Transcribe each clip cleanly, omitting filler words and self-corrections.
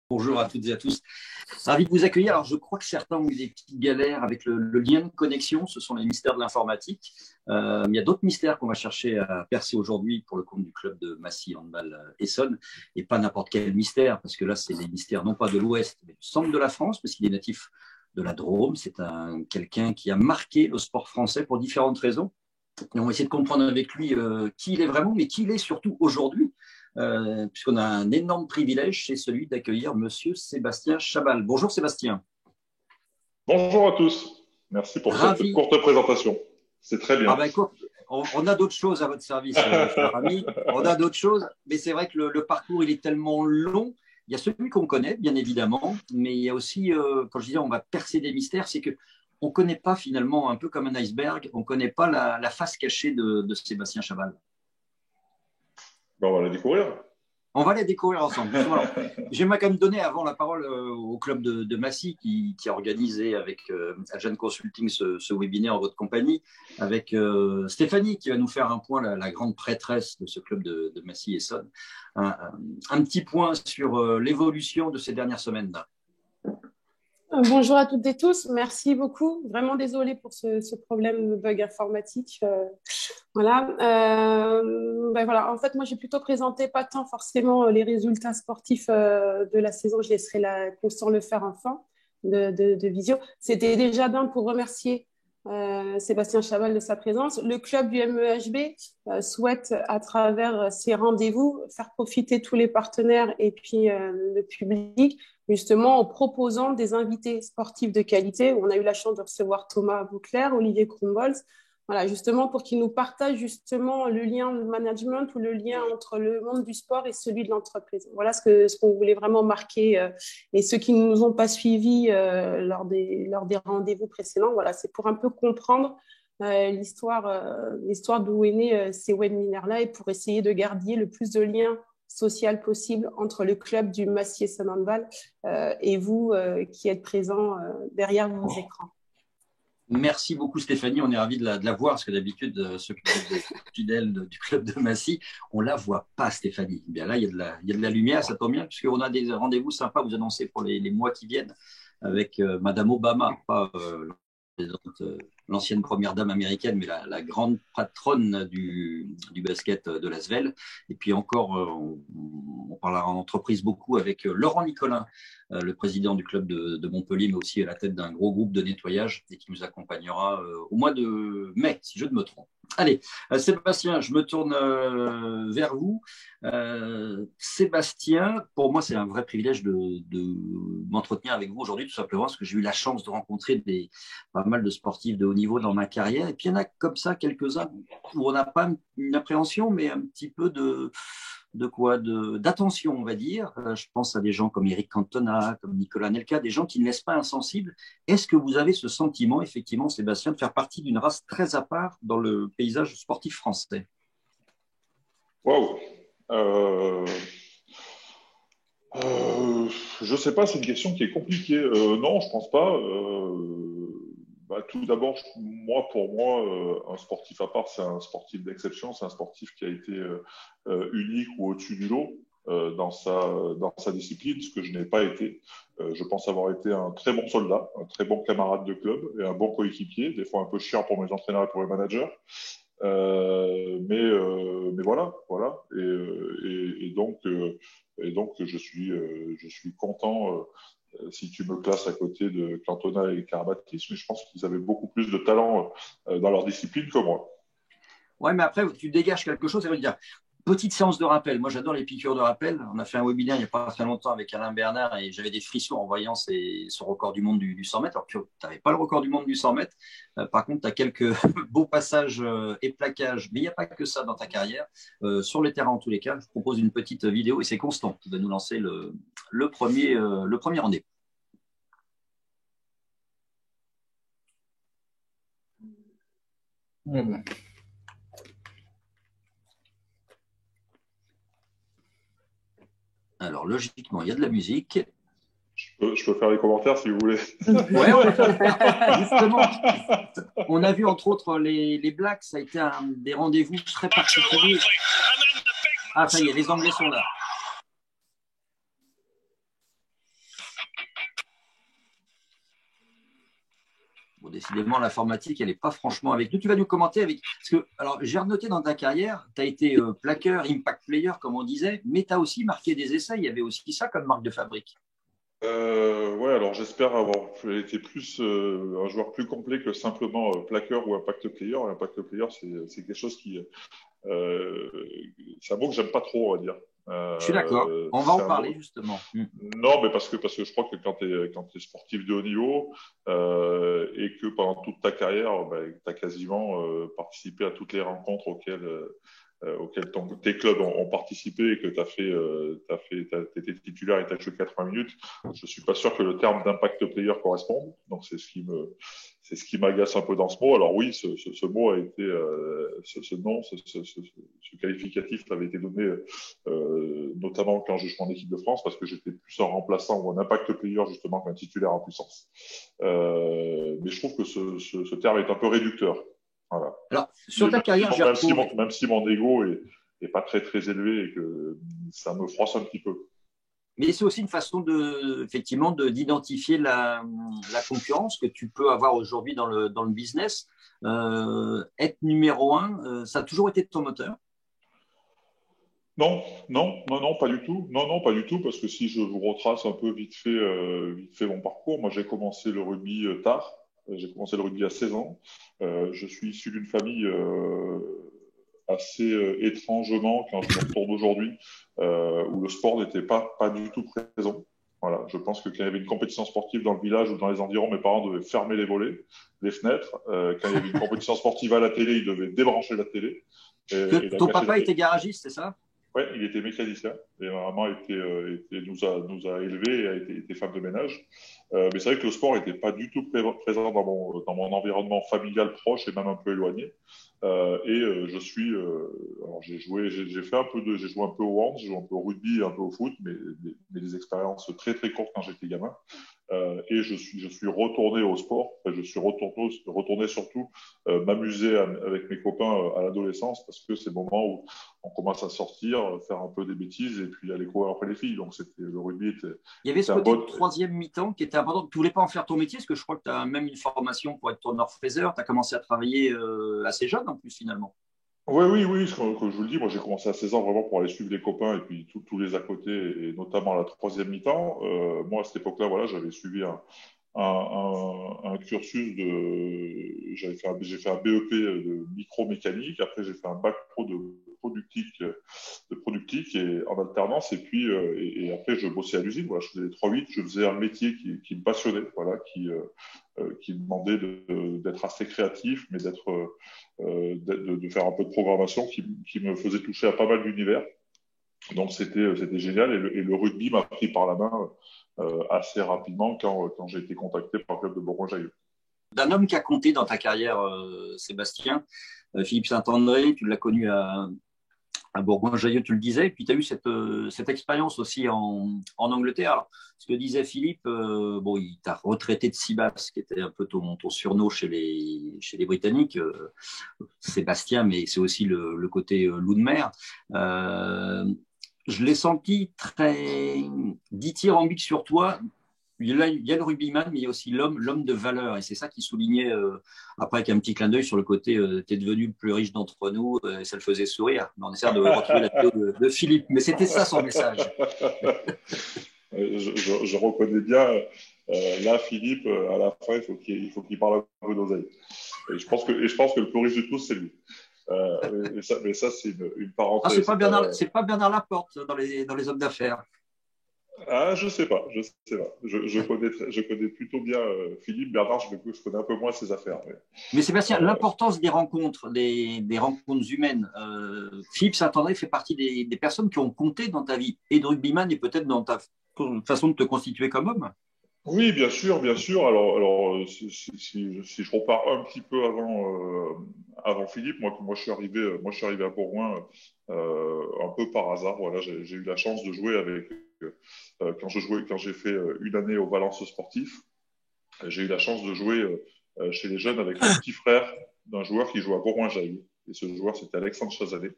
Bonjour à toutes et à tous. Ravi de vous accueillir. Alors, je crois que certains ont eu des petites galères avec le lien de connexion. Ce sont les mystères de l'informatique. Il y a d'autres mystères qu'on va chercher à percer aujourd'hui pour le compte du club de Massy Handball Essonne. Et pas n'importe quel mystère, parce que là, c'est des mystères non pas de l'Ouest, mais du centre de la France, parce qu'il est natif de la Drôme. C'est quelqu'un qui a marqué le sport français pour différentes raisons. Et on va essayer de comprendre avec lui qui il est vraiment, mais qui il est surtout aujourd'hui. Puisqu'on a un énorme privilège, c'est celui d'accueillir Monsieur Sébastien Chabal. Bonjour Sébastien. Bonjour à tous. Merci pour cette Ravi. courte présentation. C'est très bien. Ah ben, écoute, on a d'autres choses à votre service, cher ami. On a d'autres choses, mais c'est vrai que le parcours, il est tellement long. Il y a celui qu'on connaît, bien évidemment, mais il y a aussi, quand je disais, on va percer des mystères, c'est que on ne connaît pas finalement, un peu comme un iceberg, on ne connaît pas la face cachée de Sébastien Chabal. Ben, on va la découvrir. On va les découvrir ensemble. Alors, j'aimerais quand même donner avant la parole au club de Massy qui a organisé avec Agent Consulting ce webinaire en votre compagnie, avec Stéphanie qui va nous faire un point, la grande prêtresse de ce club de Massy Essonne. Un petit point sur l'évolution de ces dernières semaines-là. Bonjour à toutes et tous, merci beaucoup. Vraiment désolée pour ce problème de bug informatique. Voilà. Voilà. En fait, moi, j'ai plutôt présenté pas tant forcément les résultats sportifs de la saison. Je laisserai Constant le faire enfin de visio. C'était déjà d'un pour remercier Sébastien Chabal de sa présence. Le club du MEHB souhaite, à travers ces rendez-vous, faire profiter tous les partenaires et puis le public, justement en proposant des invités sportifs de qualité. On a eu la chance de recevoir Thomas Boucler, Olivier Krumbolz, voilà, justement pour qu'ils nous partagent justement le lien de management ou le lien entre le monde du sport et celui de l'entreprise. Voilà ce qu'on voulait vraiment marquer. Et ceux qui ne nous ont pas suivis lors des rendez-vous précédents, voilà, c'est pour un peu comprendre l'histoire d'où est né ces webinaires-là et pour essayer de garder le plus de liens social possible entre le club du Massy Essonne Handball et vous qui êtes présents derrière vos écrans. Merci beaucoup Stéphanie, on est ravis de la voir parce que d'habitude, ce club fidèle du club de Massy, on ne la voit pas Stéphanie. Bien là, il y a de la lumière, ça tombe bien puisqu'on a des rendez-vous sympas à vous annoncer pour les mois qui viennent avec Madame Obama, pas l'ancienne première dame américaine, mais la grande patronne du basket de l'Asvel. Et puis encore, on parlera en entreprise beaucoup avec Laurent Nicolin, le président du club de Montpellier, mais aussi à la tête d'un gros groupe de nettoyage et qui nous accompagnera au mois de mai, si je ne me trompe. Allez, Sébastien, je me tourne vers vous. Sébastien, pour moi, c'est un vrai privilège de m'entretenir avec vous aujourd'hui, tout simplement parce que j'ai eu la chance de rencontrer pas mal de sportifs de haut niveau dans ma carrière. Et puis, il y en a comme ça quelques-uns où on n'a pas une appréhension, mais un petit peu d'attention, on va dire. Je pense à des gens comme Eric Cantona, comme Nicolas Nelka, des gens qui ne laissent pas insensibles. Est-ce que vous avez ce sentiment, effectivement, Sébastien, de faire partie d'une race très à part dans le paysage sportif français? Waouh. Je ne sais pas, c'est une question qui est compliquée. Non, je pense pas. Tout d'abord, pour moi, un sportif à part, c'est un sportif d'exception, c'est un sportif qui a été unique ou au-dessus du lot dans sa discipline, ce que je n'ai pas été. Je pense avoir été un très bon soldat, un très bon camarade de club et un bon coéquipier, des fois un peu chiant pour mes entraîneurs et pour les managers. Mais voilà. Et donc je suis content si tu me classes à côté de Cantona et Karabatis, mais je pense qu'ils avaient beaucoup plus de talent dans leur discipline que moi. Ouais, mais après, tu dégages quelque chose, ça veut dire petite séance de rappel. Moi, j'adore les piqûres de rappel. On a fait un webinaire il n'y a pas très longtemps avec Alain Bernard et j'avais des frissons en voyant son record du monde du 100 mètres. Alors que tu n'avais pas le record du monde du 100 mètres. Par contre, tu as quelques beaux passages et plaquages, mais il n'y a pas que ça dans ta carrière. Sur le terrain, en tous les cas, je propose une petite vidéo et c'est Constant qui va nous lancer le premier rendez-vous. Alors, logiquement, il y a de la musique. Je peux faire les commentaires si vous voulez. Ouais. Justement, on a vu entre autres les Blacks, ça a été des rendez-vous très particuliers. Ah, ça y est, les Anglais sont là. Bon, décidément, l'informatique, elle n'est pas franchement avec nous. Tu vas nous commenter avec. Parce que, alors, j'ai renoté dans ta carrière, tu as été plaqueur, impact player, comme on disait, mais tu as aussi marqué des essais. Il y avait aussi ça comme marque de fabrique. Ouais, alors j'espère avoir été plus un joueur plus complet que simplement plaqueur ou impact player. Impact player, c'est quelque chose euh, c'est un mot que j'aime pas trop, on va dire. Je suis d'accord. On va C'est en un parler, mot. justement. Non, mais parce que je crois que quand tu es sportif de haut niveau et que pendant toute ta carrière, tu as quasiment participé à toutes les rencontres auxquelles tes clubs ont participé et que tu été titulaire et tu as joué 80 minutes, je suis pas sûr que le terme d'impact player corresponde. Donc c'est ce qui m'agace un peu dans ce mot. Alors oui, ce mot a été, ce nom, ce qualificatif avait été donné notamment quand je jouais en équipe de France parce que j'étais plus un remplaçant ou un impact player justement qu'un titulaire en puissance. Mais je trouve que ce terme est un peu réducteur. Voilà. Alors, sur ta carrière, j'ai retrouvé. Même si mon ego est pas très très élevé et que ça me froisse un petit peu. Mais c'est aussi une façon effectivement, d'identifier la concurrence que tu peux avoir aujourd'hui dans le business. Être numéro un, ça a toujours été ton moteur? Non, non, pas du tout. Non, pas du tout, parce que si je vous retrace un peu vite fait mon parcours, moi j'ai commencé le rugby tard. J'ai commencé le rugby à 16 ans. Je suis issu d'une famille assez étrangement, quand je me retourne aujourd'hui, où le sport n'était pas du tout présent. Voilà, je pense que quand il y avait une compétition sportive dans le village ou dans les environs, mes parents devaient fermer les volets, les fenêtres. Quand il y avait une compétition sportive à la télé, ils devaient débrancher la télé. Ton papa était garagiste, c'est ça? Oui, il était mécanicien et ma maman nous a élevés et était femme de ménage. Mais c'est vrai que le sport n'était pas du tout présent dans mon environnement familial proche et même un peu éloigné. Alors j'ai joué un peu au hand, j'ai joué un peu au rugby, un peu au foot, mais des expériences très très courtes quand j'étais gamin. Et je suis retourné au sport. Enfin, je suis retourné surtout m'amuser avec mes copains à l'adolescence parce que c'est le moment où on commence à sortir, faire un peu des bêtises et puis aller courir après les filles. Donc le rugby il y avait ce côté un de troisième mi-temps qui était important. Tu ne voulais pas en faire ton métier parce que je crois que tu as même une formation pour être tourneur-fraiseur. Tu as commencé à travailler assez jeune en plus finalement. Oui, comme je vous le dis, moi j'ai commencé à 16 ans vraiment pour aller suivre les copains et puis tous les à côté et notamment la troisième mi-temps. Moi à cette époque-là, voilà, j'avais suivi un cursus j'ai fait un BEP de micromécanique. Après, j'ai fait un bac pro de productique et en alternance. Et puis, et après, je bossais à l'usine. Voilà, je faisais les 3-8. Je faisais un métier qui me passionnait, voilà, qui demandait d'être assez créatif, mais de faire un peu de programmation qui me faisait toucher à pas mal d'univers. Donc c'était génial et le rugby m'a pris par la main assez rapidement quand j'ai été contacté par le club de Bourgoin-Jallieu. D'un homme qui a compté dans ta carrière, Sébastien, Philippe Saint-André, tu l'as connu à Bourgoin-Jallieu, tu le disais, et puis tu as eu cette expérience aussi en Angleterre. Alors, ce que disait Philippe, bon, il t'a retraité de Sibas, qui était un peu ton surnom chez les Britanniques, Sébastien, mais c'est aussi le côté loup de mer. Je l'ai senti très dithyrambique sur toi. Il y a le rugbyman, mais il y a aussi l'homme de valeur. Et c'est ça qui soulignait, après, avec un petit clin d'œil sur le côté, tu es devenu le plus riche d'entre nous, et ça le faisait sourire. Mais on essaie de retrouver la vidéo de Philippe. Mais c'était ça son message. Je reconnais bien, là, Philippe, à la fin, il faut qu'il parle un peu d'oseille. Et je pense que le plus riche de tous, c'est lui. Mais ça c'est une parenthèse. Ah, c'est pas Bernard Laporte dans les hommes d'affaires. Ah, je sais pas. Je connais plutôt bien Philippe. Bernard, je connais un peu moins ses affaires. Mais Sébastien, l'importance des rencontres, des rencontres humaines. Philippe Saint-André fait partie des personnes qui ont compté dans ta vie, et de rugbyman, et peut-être dans ta façon de te constituer comme homme. Oui, bien sûr, bien sûr. Alors si je repars un petit peu avant Philippe, moi je suis arrivé à Bourgoin un peu par hasard. Voilà, j'ai eu la chance de jouer avec quand j'ai fait une année au Valence sportif. J'ai eu la chance de jouer chez les jeunes avec le petit frère d'un joueur qui joue à Bourgoin-Jallieu. Et ce joueur, c'était Alexandre Chazalet,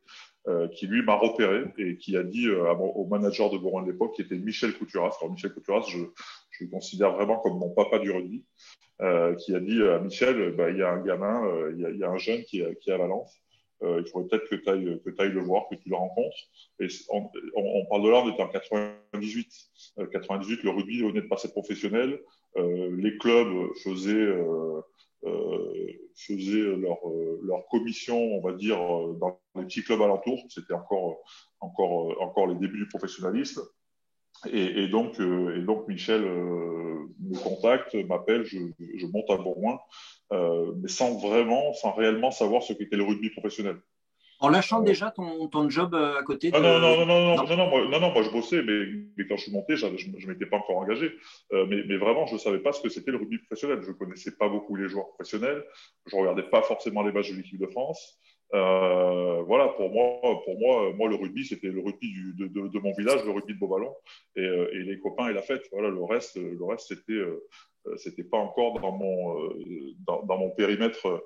qui lui m'a repéré et qui a dit au manager de Bourgoin de l'époque, qui était Michel Couturas. Alors Michel Couturas, je le considère vraiment comme mon papa du rugby, qui a dit à Michel, il y a un gamin, il y a un jeune qui est à Valence. Il faudrait peut-être que tu ailles le voir, que tu le rencontres. Et on parle de là, on était en 98. 98, le rugby venait de passer professionnel. Les clubs faisaient leur commission, on va dire, dans les petits clubs alentours. C'était encore les débuts du professionnalisme. Et donc Michel me contacte, m'appelle, je monte à Bourgoin, mais sans réellement savoir ce qu'était le rugby professionnel. En lâchant déjà ton job à côté de… Non, moi je bossais, mais quand je suis monté, je m'étais pas encore engagé. Mais vraiment, je savais pas ce que c'était le rugby professionnel. Je connaissais pas beaucoup les joueurs professionnels. Je regardais pas forcément les matchs de l'équipe de France. Voilà, pour moi, le rugby, c'était le rugby de mon village, le rugby de Beauballon, et les copains et la fête. Voilà, le reste, c'était pas encore dans mon périmètre.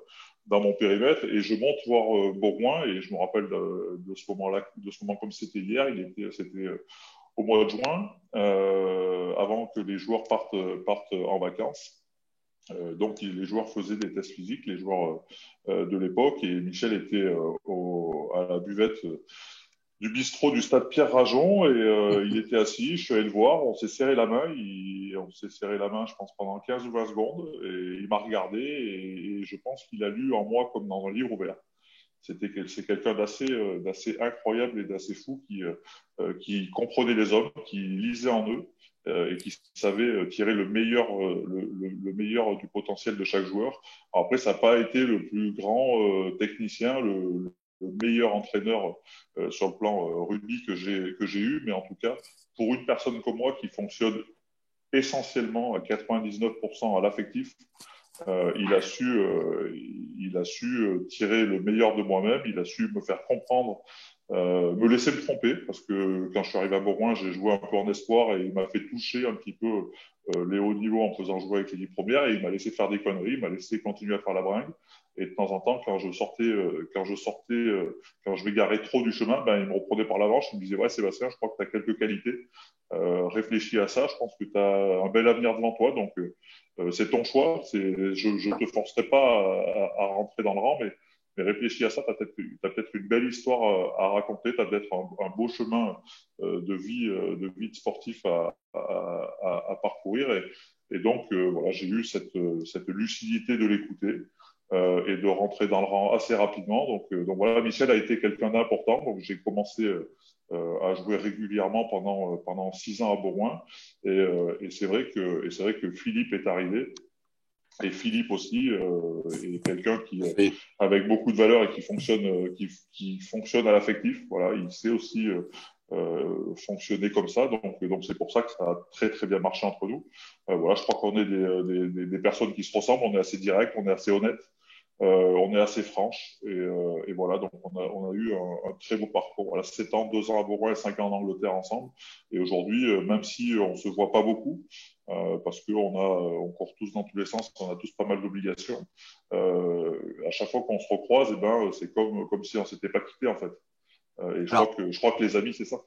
Dans mon périmètre, et je monte voir Bourgoin, et je me rappelle de ce moment comme c'était hier. C'était au mois de juin, avant que les joueurs partent en vacances. Donc les joueurs faisaient des tests physiques, les joueurs de l'époque, et Michel était à la buvette du bistrot du stade Pierre Rajon, et il était assis. Je suis allé le voir, on s'est serré la main, je pense, pendant 15 ou 20 secondes, et il m'a regardé, et je pense qu'il a lu en moi comme dans un livre ouvert. C'est quelqu'un d'assez incroyable et d'assez fou qui comprenait les hommes, qui lisait en eux, et qui savait tirer le meilleur du potentiel de chaque joueur. Alors après, ça n'a pas été le plus grand technicien, le meilleur entraîneur sur le plan rugby que j'ai eu, mais en tout cas, pour une personne comme moi qui fonctionne essentiellement à 99% à l'affectif, il a su tirer le meilleur de moi-même, il a su me faire comprendre, me laisser me tromper, parce que quand je suis arrivé à Bourgoin, j'ai joué un peu en espoir, et il m'a fait toucher un petit peu les hauts niveaux en faisant jouer avec l'équipe première, et il m'a laissé faire des conneries, il m'a laissé continuer à faire la bringue. Et de temps en temps, quand je m'égarais trop du chemin, il me reprenait par la manche, il me disait: ouais, Sébastien, je crois que tu as quelques qualités, réfléchis à ça, je pense que tu as un bel avenir devant toi, donc c'est ton choix, je te forcerai pas à rentrer dans le rang, mais réfléchis à ça, t'as peut-être une belle histoire à raconter, t'as peut-être un beau chemin de vie de sportif à parcourir, et donc voilà, j'ai eu cette lucidité de l'écouter et de rentrer dans le rang assez rapidement. Donc voilà, Michel a été quelqu'un d'important. Donc j'ai commencé à jouer régulièrement pendant 6 ans à Bourgoin, et c'est vrai que Philippe est arrivé. Et Philippe aussi est quelqu'un qui, avec beaucoup de valeur, et qui fonctionne à l'affectif. Voilà, il sait aussi fonctionner comme ça. Donc c'est pour ça que ça a très très bien marché entre nous. Voilà, je crois qu'on est des personnes qui se ressemblent. On est assez direct, on est assez honnête, on est assez franche. Et voilà, donc on a eu un très beau parcours. Voilà, 7 ans, 2 ans à Bourgoin et 5 ans en Angleterre ensemble. Et aujourd'hui, même si on se voit pas beaucoup, parce on court tous dans tous les sens, on a tous pas mal d'obligations. À chaque fois qu'on se recroise, c'est comme si on s'était pas quitté en fait. Et je crois que les amis, c'est ça.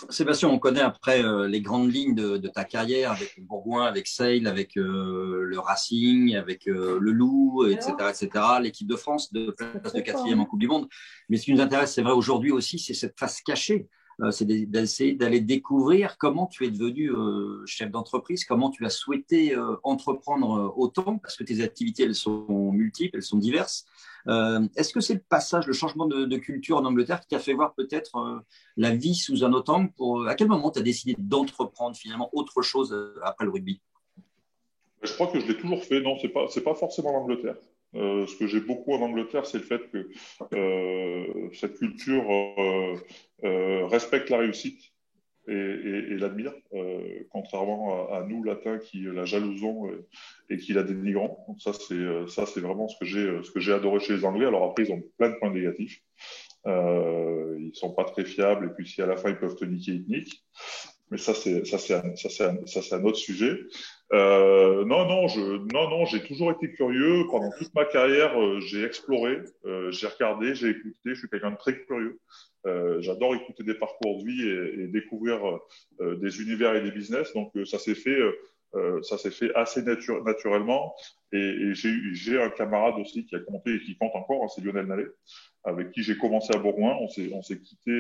Sébastien, on connaît après les grandes lignes de ta carrière avec le Bourgoin, avec Sale, avec le Racing, avec le Loup, etc., l'équipe de France de place de 4e en Coupe du Monde. Mais ce qui nous intéresse, c'est vrai aujourd'hui aussi, c'est cette face cachée. C'est d'essayer d'aller découvrir comment tu es devenu chef d'entreprise, comment tu as souhaité entreprendre autant, parce que tes activités, elles sont multiples, elles sont diverses. Est-ce que c'est le passage, le changement de culture en Angleterre qui t'a fait voir peut-être la vie sous un autre angle à quel moment tu as décidé d'entreprendre finalement autre chose après le rugby? Je crois que je l'ai toujours fait. Non, c'est pas forcément l'Angleterre. Ce que j'ai beaucoup en Angleterre, c'est le fait que cette culture respecte la réussite et l'admire, contrairement à nous latins qui la jalousons et qui la dénigrons. Donc ça c'est vraiment ce que j'ai adoré chez les Anglais. Alors après, ils ont plein de points négatifs. Ils sont pas très fiables, et puis si à la fin ils peuvent te niquer, ils te niquent. Mais ça c'est un autre sujet. Non, j'ai toujours été curieux. Pendant toute ma carrière, j'ai exploré, j'ai regardé, j'ai écouté. Je suis quelqu'un de très curieux. J'adore écouter des parcours de vie et découvrir des univers et des business. Donc, ça s'est fait assez naturellement. Et j'ai un camarade aussi qui a compté et qui compte encore, hein, c'est Lionel Nallet, avec qui j'ai commencé à Bourgoin. On s'est quitté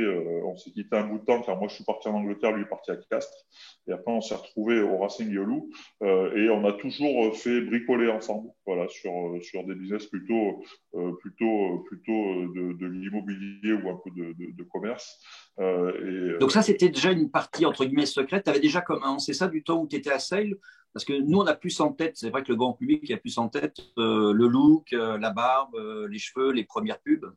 un bout de temps, car moi je suis parti en Angleterre, lui est parti à Castres. Et après, on s'est retrouvés au Racing Yolou. Et on a toujours fait bricoler ensemble, voilà, sur des business plutôt de l'immobilier ou un peu de commerce. Donc ça, c'était déjà une partie, entre guillemets, secrète. Tu avais déjà commencé ça du temps où tu étais à Sale? Parce que nous, on a plus en tête, c'est vrai que le grand public a plus en tête le look, la barbe, les cheveux, les premières pubs.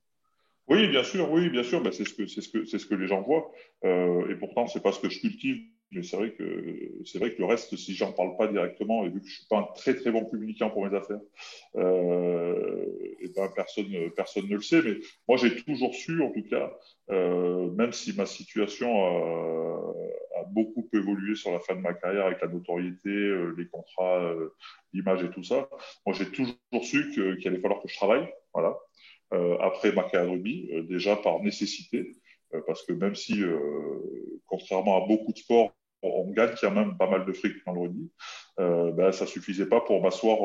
Oui, bien sûr, oui, bien sûr. Ben, c'est ce que les gens voient. Et pourtant, c'est pas ce que je cultive. Mais c'est vrai que le reste, si j'en parle pas directement, et vu que je suis pas un très très bon communicant pour mes affaires, et ben personne ne le sait. Mais moi, j'ai toujours su, en tout cas, même si ma situation a beaucoup évolué sur la fin de ma carrière avec la notoriété, les contrats, l'image et tout ça, moi, j'ai toujours su qu'il allait falloir que je travaille. Voilà. Après ma carrière de rugby, déjà par nécessité, parce que même si, contrairement à beaucoup de sports, on gagne quand même pas mal de fric dans le rugby, ben, ça suffisait pas pour m'asseoir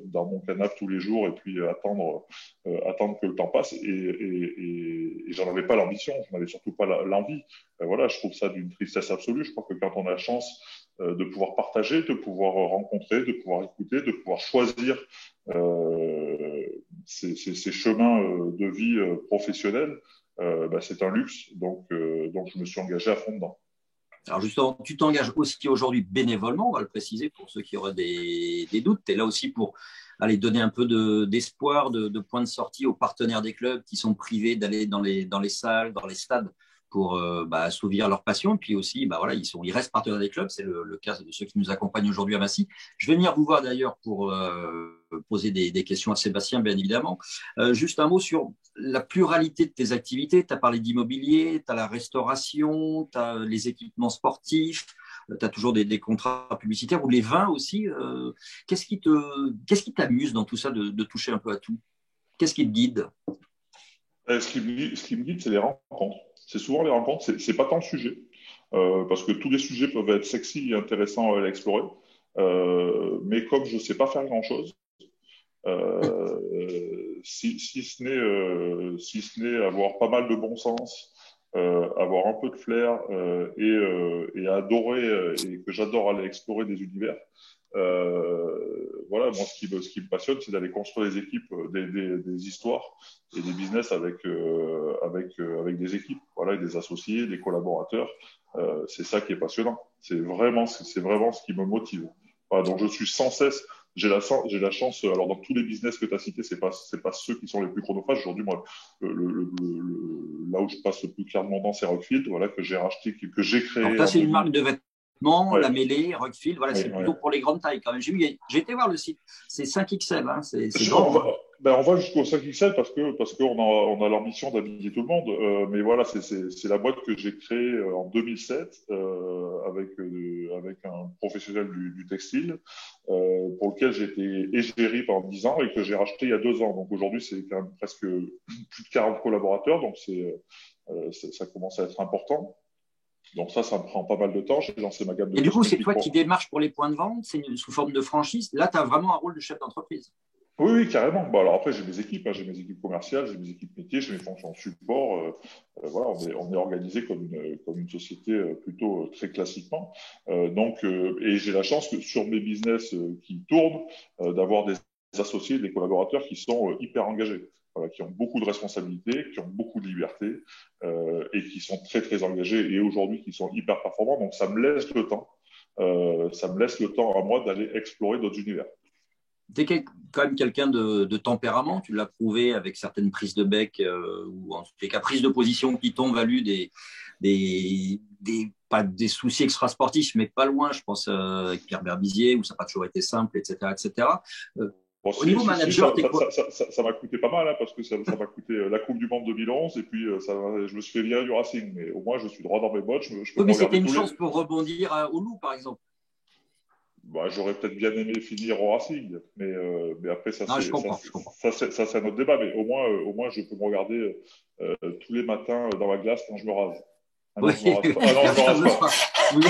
dans mon canapé tous les jours et puis attendre que le temps passe. Et j'en avais pas l'ambition, j'en avais surtout pas l'envie. Voilà, je trouve ça d'une tristesse absolue. Je crois que quand on a la chance de pouvoir partager, de pouvoir rencontrer, de pouvoir écouter, de pouvoir choisir ces chemins de vie professionnels, bah, c'est un luxe. Donc, je me suis engagé à fond dedans. Alors justement, tu t'engages aussi aujourd'hui bénévolement, on va le préciser pour ceux qui auraient des doutes. Tu es là aussi pour aller donner un peu d'espoir, de points de sortie aux partenaires des clubs qui sont privés d'aller dans les salles, dans les stades pour assouvir leur passion. Et puis aussi, voilà, ils restent partenaires des clubs. C'est le cas de ceux qui nous accompagnent aujourd'hui à Massy. Je vais venir vous voir d'ailleurs pour poser des questions à Sébastien, bien évidemment. Juste un mot sur la pluralité de tes activités. Tu as parlé d'immobilier, tu as la restauration, tu as les équipements sportifs, tu as toujours des contrats publicitaires ou les vins aussi. Qu'est-ce qui t'amuse dans tout ça de toucher un peu à tout? Qu'est-ce qui te guide? Ce qui me guide, c'est les rencontres. C'est souvent les rencontres, c'est pas tant le sujet, parce que tous les sujets peuvent être sexy et intéressants à explorer. Mais comme je sais pas faire grand-chose, si ce n'est avoir pas mal de bon sens, avoir un peu de flair et adorer et que j'adore aller explorer des univers. Voilà, moi ce qui me passionne, c'est d'aller construire des équipes, des histoires et des business avec des équipes, voilà, et des associés, des collaborateurs. C'est ça qui est passionnant. C'est vraiment ce qui me motive. Voilà, donc je suis sans cesse. J'ai la chance, alors dans tous les business que tu as cités, c'est pas ceux qui sont les plus chronophages. Aujourd'hui, moi, là où je passe le plus clairement dans, c'est Rockfield, voilà, que j'ai racheté, que j'ai créé. Donc là, c'est une marque de vêtements, ouais. La Mêlée, Rockfield, voilà, c'est plutôt pour les grandes tailles quand même. J'ai été voir le site, c'est 5XL, hein, c'est grand. On va jusqu'au 5XL parce qu'on a l'ambition d'habiller tout le monde. Mais voilà, c'est la boîte que j'ai créée en 2007 avec un professionnel du textile pour lequel j'ai été égérie pendant 10 ans et que j'ai racheté il y a 2 ans. Donc aujourd'hui, c'est quand même presque plus de 40 collaborateurs. Donc ça commence à être important. Donc ça me prend pas mal de temps. J'ai lancé ma gamme de. Et du coup, c'est toi qui démarches pour les points de vente, c'est sous forme de franchise. Là, tu as vraiment un rôle de chef d'entreprise. Oui, carrément. Bon, alors après, j'ai mes équipes, hein, j'ai mes équipes commerciales, j'ai mes équipes métiers, j'ai mes fonctions de support. Voilà, on est organisé comme une société plutôt très classiquement. Et j'ai la chance que sur mes business qui tournent, d'avoir des associés, des collaborateurs qui sont hyper engagés. Voilà, qui ont beaucoup de responsabilités, qui ont beaucoup de liberté et qui sont très très engagés et aujourd'hui qui sont hyper performants. Donc ça me laisse le temps, à moi d'aller explorer d'autres univers. Tu es quand même quelqu'un de tempérament, tu l'as prouvé avec certaines prises de bec ou en tout cas prises de position qui t'ont valu pas des soucis extrasportifs, mais pas loin, je pense avec Pierre Berbizier où ça n'a pas toujours été simple, etc. etc. Bon, au niveau manager, ça m'a coûté pas mal, hein, parce que ça m'a coûté la Coupe du Monde 2011 et puis je me suis fait virer du Racing. Mais au moins, je suis droit dans mes bottes. Oui, mais c'était une chance pour rebondir au Loup, par exemple. Bah, j'aurais peut-être bien aimé finir au Racing, mais après, Non, je comprends, je comprends. ça, c'est un autre débat. Mais au moins, je peux me regarder tous les matins dans la glace quand je me rase. Ah non, Oui, je me rase pas. Ah non, je me ça rase ce pas. sera, oui,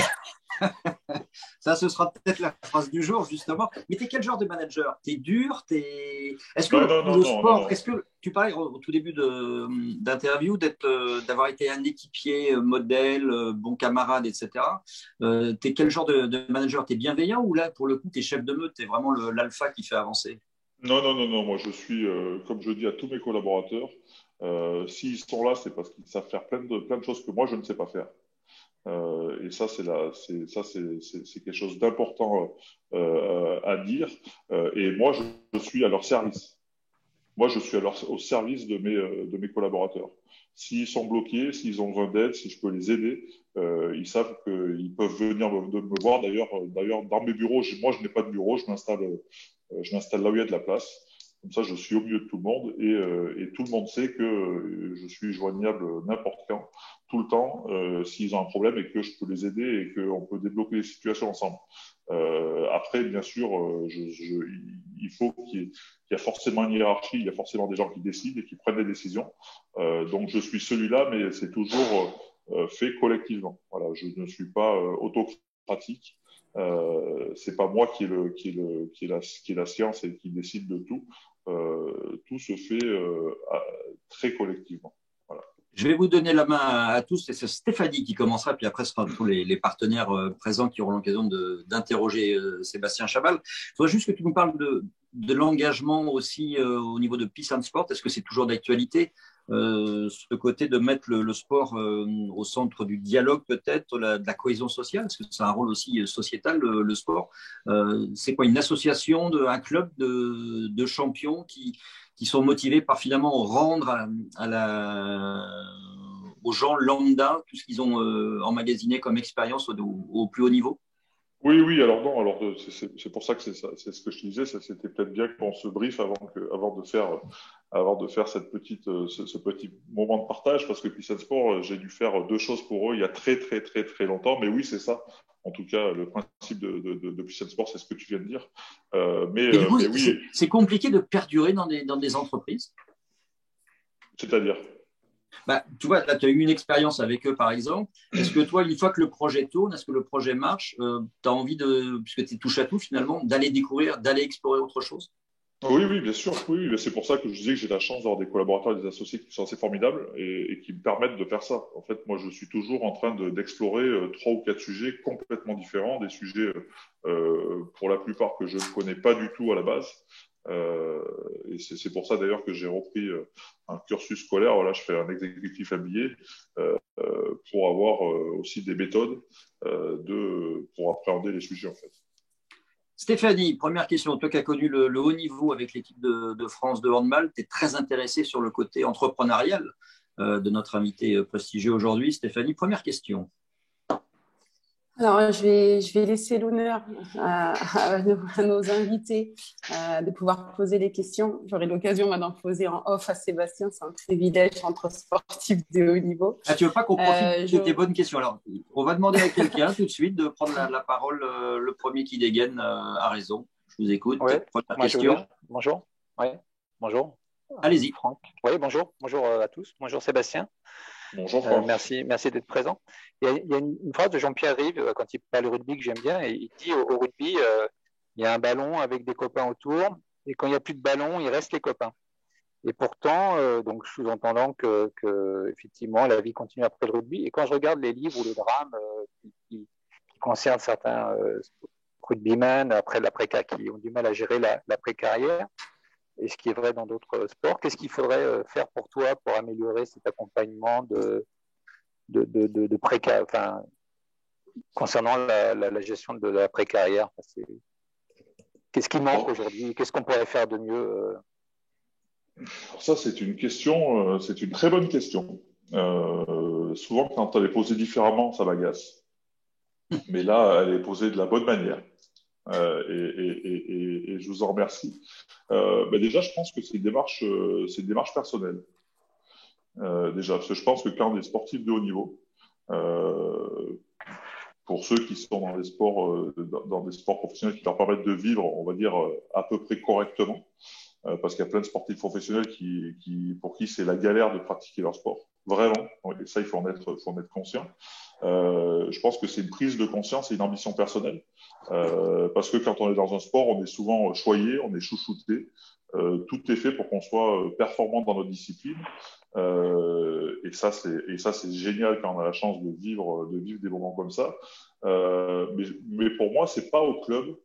ça, ce sera peut-être la phrase du jour, justement. Mais tu es quel genre de manager? Tu es dur? Est-ce que Non, non, non, le non, non, sport, non. est-ce que tu parlais au tout début d'interview d'avoir été un équipier modèle, bon camarade, etc. Tu es quel genre de manager? Tu es bienveillant ou là, pour le coup, tu es chef de meute, tu es vraiment l'alpha qui fait avancer? Non, non, non, non. Moi, je suis, comme je dis à tous mes collaborateurs, s'ils sont là, c'est parce qu'ils savent faire plein de choses que moi, je ne sais pas faire. Et ça, c'est quelque chose d'important à dire. Et moi, je suis à leur service. Moi, je suis au service de mes collaborateurs. S'ils sont bloqués, s'ils ont besoin d'aide, si je peux les aider, ils savent qu'ils peuvent venir me voir. D'ailleurs, dans mes bureaux, moi, je n'ai pas de bureau, je m'installe là où il y a de la place. Comme ça, je suis au milieu de tout le monde et tout le monde sait que je suis joignable n'importe quand, tout le temps, s'ils ont un problème et que je peux les aider et qu'on peut débloquer les situations ensemble. Après, bien sûr, il faut qu'il y a forcément une hiérarchie, il y a forcément des gens qui décident et qui prennent des décisions. Donc, je suis celui-là, mais c'est toujours fait collectivement. Voilà, je ne suis pas autocratique. C'est pas moi qui est la science et qui décide de tout. Tout se fait très collectivement. Voilà. Je vais vous donner la main à tous. C'est Stéphanie qui commencera, puis après, ce sera tous les partenaires présents qui auront l'occasion d'interroger Sébastien Chabal. Il faudrait juste que tu nous parles de l'engagement aussi au niveau de Peace and Sport. Est-ce que c'est toujours d'actualité ce côté de mettre le sport au centre du dialogue peut-être, de la cohésion sociale? Est-ce que c'est un rôle aussi sociétal, le sport? C'est quoi, une association, un club de champions qui sont motivés par finalement rendre aux gens lambda tout ce qu'ils ont emmagasiné comme expérience au plus haut niveau? Oui, oui, alors non, alors c'est pour ça que c'est ça, c'est ce que je te disais, c'était peut-être bien qu'on se briefe avant de faire ce petit moment de partage, parce que Peace and Sport, j'ai dû faire deux choses pour eux il y a très très très très longtemps, mais oui, c'est ça. En tout cas, le principe de Peace and Sport, c'est ce que tu viens de dire. Et du coup, Mais oui, c'est compliqué de perdurer dans des entreprises. c'est-à-dire. Bah, tu vois, là, tu as eu une expérience avec eux, par exemple. Est-ce que toi, une fois que le projet tourne, est-ce que le projet marche, tu as envie puisque tu touches à tout finalement, d'aller découvrir, d'aller explorer autre chose? Oui, oui, bien sûr. Oui, oui, c'est pour ça que je disais que j'ai la chance d'avoir des collaborateurs et des associés qui sont assez formidables et qui me permettent de faire ça. En fait, moi, je suis toujours en train d'explorer trois ou quatre sujets complètement différents, des sujets pour la plupart que je ne connais pas du tout à la base. Et c'est pour ça d'ailleurs que j'ai repris un cursus scolaire. Voilà, je fais un exécutif MBA pour avoir aussi des méthodes pour appréhender les sujets en fait. Stéphanie, première question. Toi qui as connu le haut niveau avec l'équipe de France de handball, tu es très intéressée sur le côté entrepreneurial de notre invité prestigieux aujourd'hui. Stéphanie, première question. Alors, je vais laisser l'honneur à nos invités de pouvoir poser les questions. J'aurai l'occasion d'en poser en off à Sébastien. C'est un privilège entre sportifs de haut niveau. Ah, tu veux pas qu'on profite de tes bonnes questions? Alors, on va demander à quelqu'un tout de suite de prendre la parole. Le premier qui dégaine a raison. Je vous écoute. Oui, Première moi question. Bonjour. Oui, bonjour. Allez-y. Franck. Oui, bonjour. Bonjour à tous. Bonjour Sébastien. Bonjour Franck. Merci d'être présent. Il y a une phrase de Jean-Pierre Rive quand il parle de rugby que j'aime bien. Et il dit au rugby, il y a un ballon avec des copains autour. Et quand il n'y a plus de ballon, il reste les copains. Et pourtant, donc sous-entendant que effectivement la vie continue après le rugby. Et quand je regarde les livres ou les drames qui concernent certains rugbymen après qui ont du mal à gérer l'après-carrière, et ce qui est vrai dans d'autres sports, qu'est-ce qu'il faudrait faire pour toi pour améliorer cet accompagnement de enfin, concernant la gestion de l'après-carrière? Qu'est-ce qui manque aujourd'hui? Qu'est-ce qu'on pourrait faire de mieux? Ça, c'est une question, c'est une très bonne question. Souvent, quand elle est posée différemment, ça m'agace. Mais là, elle est posée de la bonne manière. Et je vous en remercie. Déjà, je pense que c'est une démarche personnelle. Déjà, parce que je pense que quand on est sportif de haut niveau, pour ceux qui sont dans des sports professionnels qui leur permettent de vivre, on va dire, à peu près correctement. Parce qu'il y a plein de sportifs professionnels pour qui c'est la galère de pratiquer leur sport. Vraiment. Et ça, il faut en être conscient. Je pense que c'est une prise de conscience et une ambition personnelle. Parce que quand on est dans un sport, on est souvent choyé, on est chouchouté. Tout est fait pour qu'on soit performant dans notre discipline. Et ça, c'est génial quand on a la chance de vivre des moments comme ça. Mais pour moi, c'est pas au club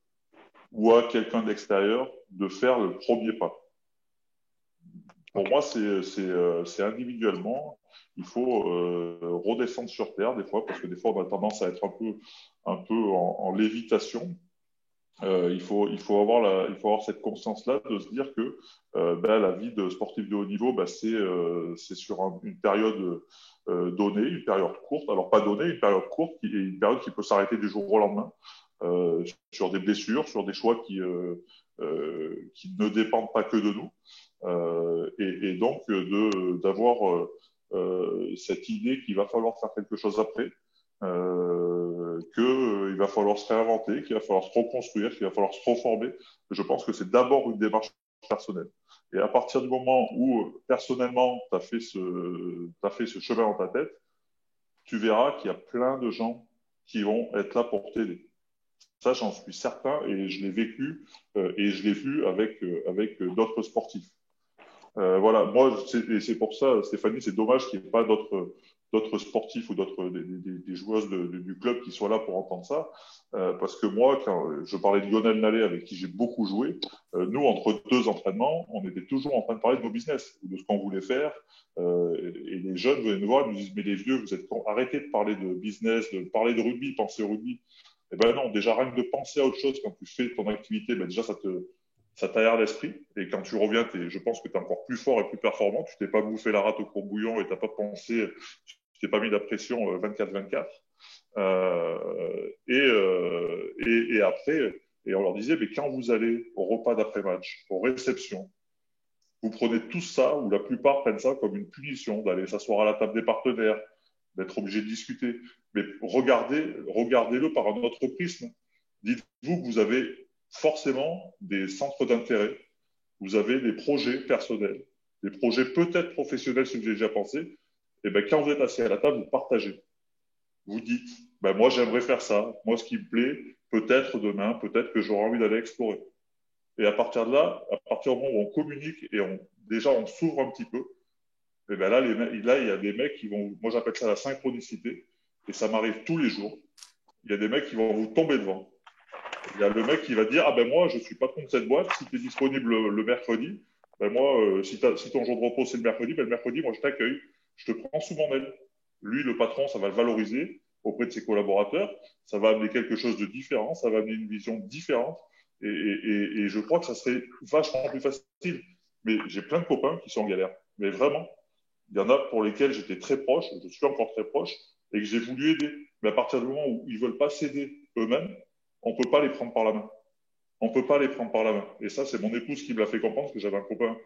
ou à quelqu'un d'extérieur de faire le premier pas. Pour moi, c'est individuellement. Il faut redescendre sur terre des fois, parce que des fois, on a tendance à être un peu en lévitation. Il faut avoir cette conscience-là de se dire que la vie de sportif de haut niveau, c'est sur une période donnée, une période courte. Alors pas donnée, une période courte et une période qui peut s'arrêter du jour au lendemain. Sur des blessures, sur des choix qui ne dépendent pas que de nous. Et donc d'avoir cette idée qu'il va falloir faire quelque chose après, qu'il va falloir se réinventer, qu'il va falloir se reconstruire, qu'il va falloir se reformer. Je pense que c'est d'abord une démarche personnelle. Et à partir du moment où, personnellement, tu as fait ce chemin dans ta tête, tu verras qu'il y a plein de gens qui vont être là pour t'aider. Ça, j'en suis certain et je l'ai vécu et je l'ai vu avec d'autres sportifs. Voilà, moi, c'est pour ça, Stéphanie, c'est dommage qu'il n'y ait pas d'autres sportifs ou des joueuses du club qui soient là pour entendre ça. Parce que moi, quand je parlais de Lionel Nallet, avec qui j'ai beaucoup joué, nous, entre deux entraînements, on était toujours en train de parler de nos business, de ce qu'on voulait faire. Et les jeunes venaient nous voir, ils nous disent, mais les vieux, arrêtez de parler de business, de parler de rugby, pensez au rugby. Eh ben non, déjà, rien que de penser à autre chose quand tu fais ton activité, déjà, ça t'aère l'esprit. Et quand tu reviens, je pense que tu es encore plus fort et plus performant. Tu t'es pas bouffé la rate au courbouillon et tu n'as pas pensé, tu t'es pas mis la pression 24-24. Et après, et on leur disait, mais quand vous allez au repas d'après-match, aux réceptions, vous prenez tout ça, ou la plupart prennent ça comme une punition, d'aller s'asseoir à la table des partenaires, d'être obligé de discuter. Mais regardez-le par un autre prisme. Dites-vous que vous avez forcément des centres d'intérêt, vous avez des projets personnels, des projets peut-être professionnels, si vous avez déjà pensé. Et ben, quand vous êtes assis à la table, vous partagez. Vous dites, ben, moi, j'aimerais faire ça. Moi, ce qui me plaît, peut-être demain, peut-être que j'aurai envie d'aller explorer. Et à partir de là, à partir du moment où on communique et déjà on s'ouvre un petit peu, et ben là, il y a des mecs qui vont, moi j'appelle ça la synchronicité, et ça m'arrive tous les jours. Il y a des mecs qui vont vous tomber devant. Il y a le mec qui va dire, ah ben moi, je suis patron de cette boîte, si tu es disponible le mercredi, ben moi, si ton jour de repos c'est le mercredi, moi je t'accueille, je te prends sous mon aile. Lui, le patron, ça va le valoriser auprès de ses collaborateurs, ça va amener quelque chose de différent, ça va amener une vision différente, et je crois que ça serait vachement plus facile. Mais j'ai plein de copains qui sont en galère, mais vraiment. Il y en a pour lesquels j'étais très proche, je suis encore très proche, et que j'ai voulu aider. Mais à partir du moment où ils ne veulent pas s'aider eux-mêmes, on ne peut pas les prendre par la main. On ne peut pas les prendre par la main. Et ça, c'est mon épouse qui me l'a fait comprendre, parce que j'avais un copain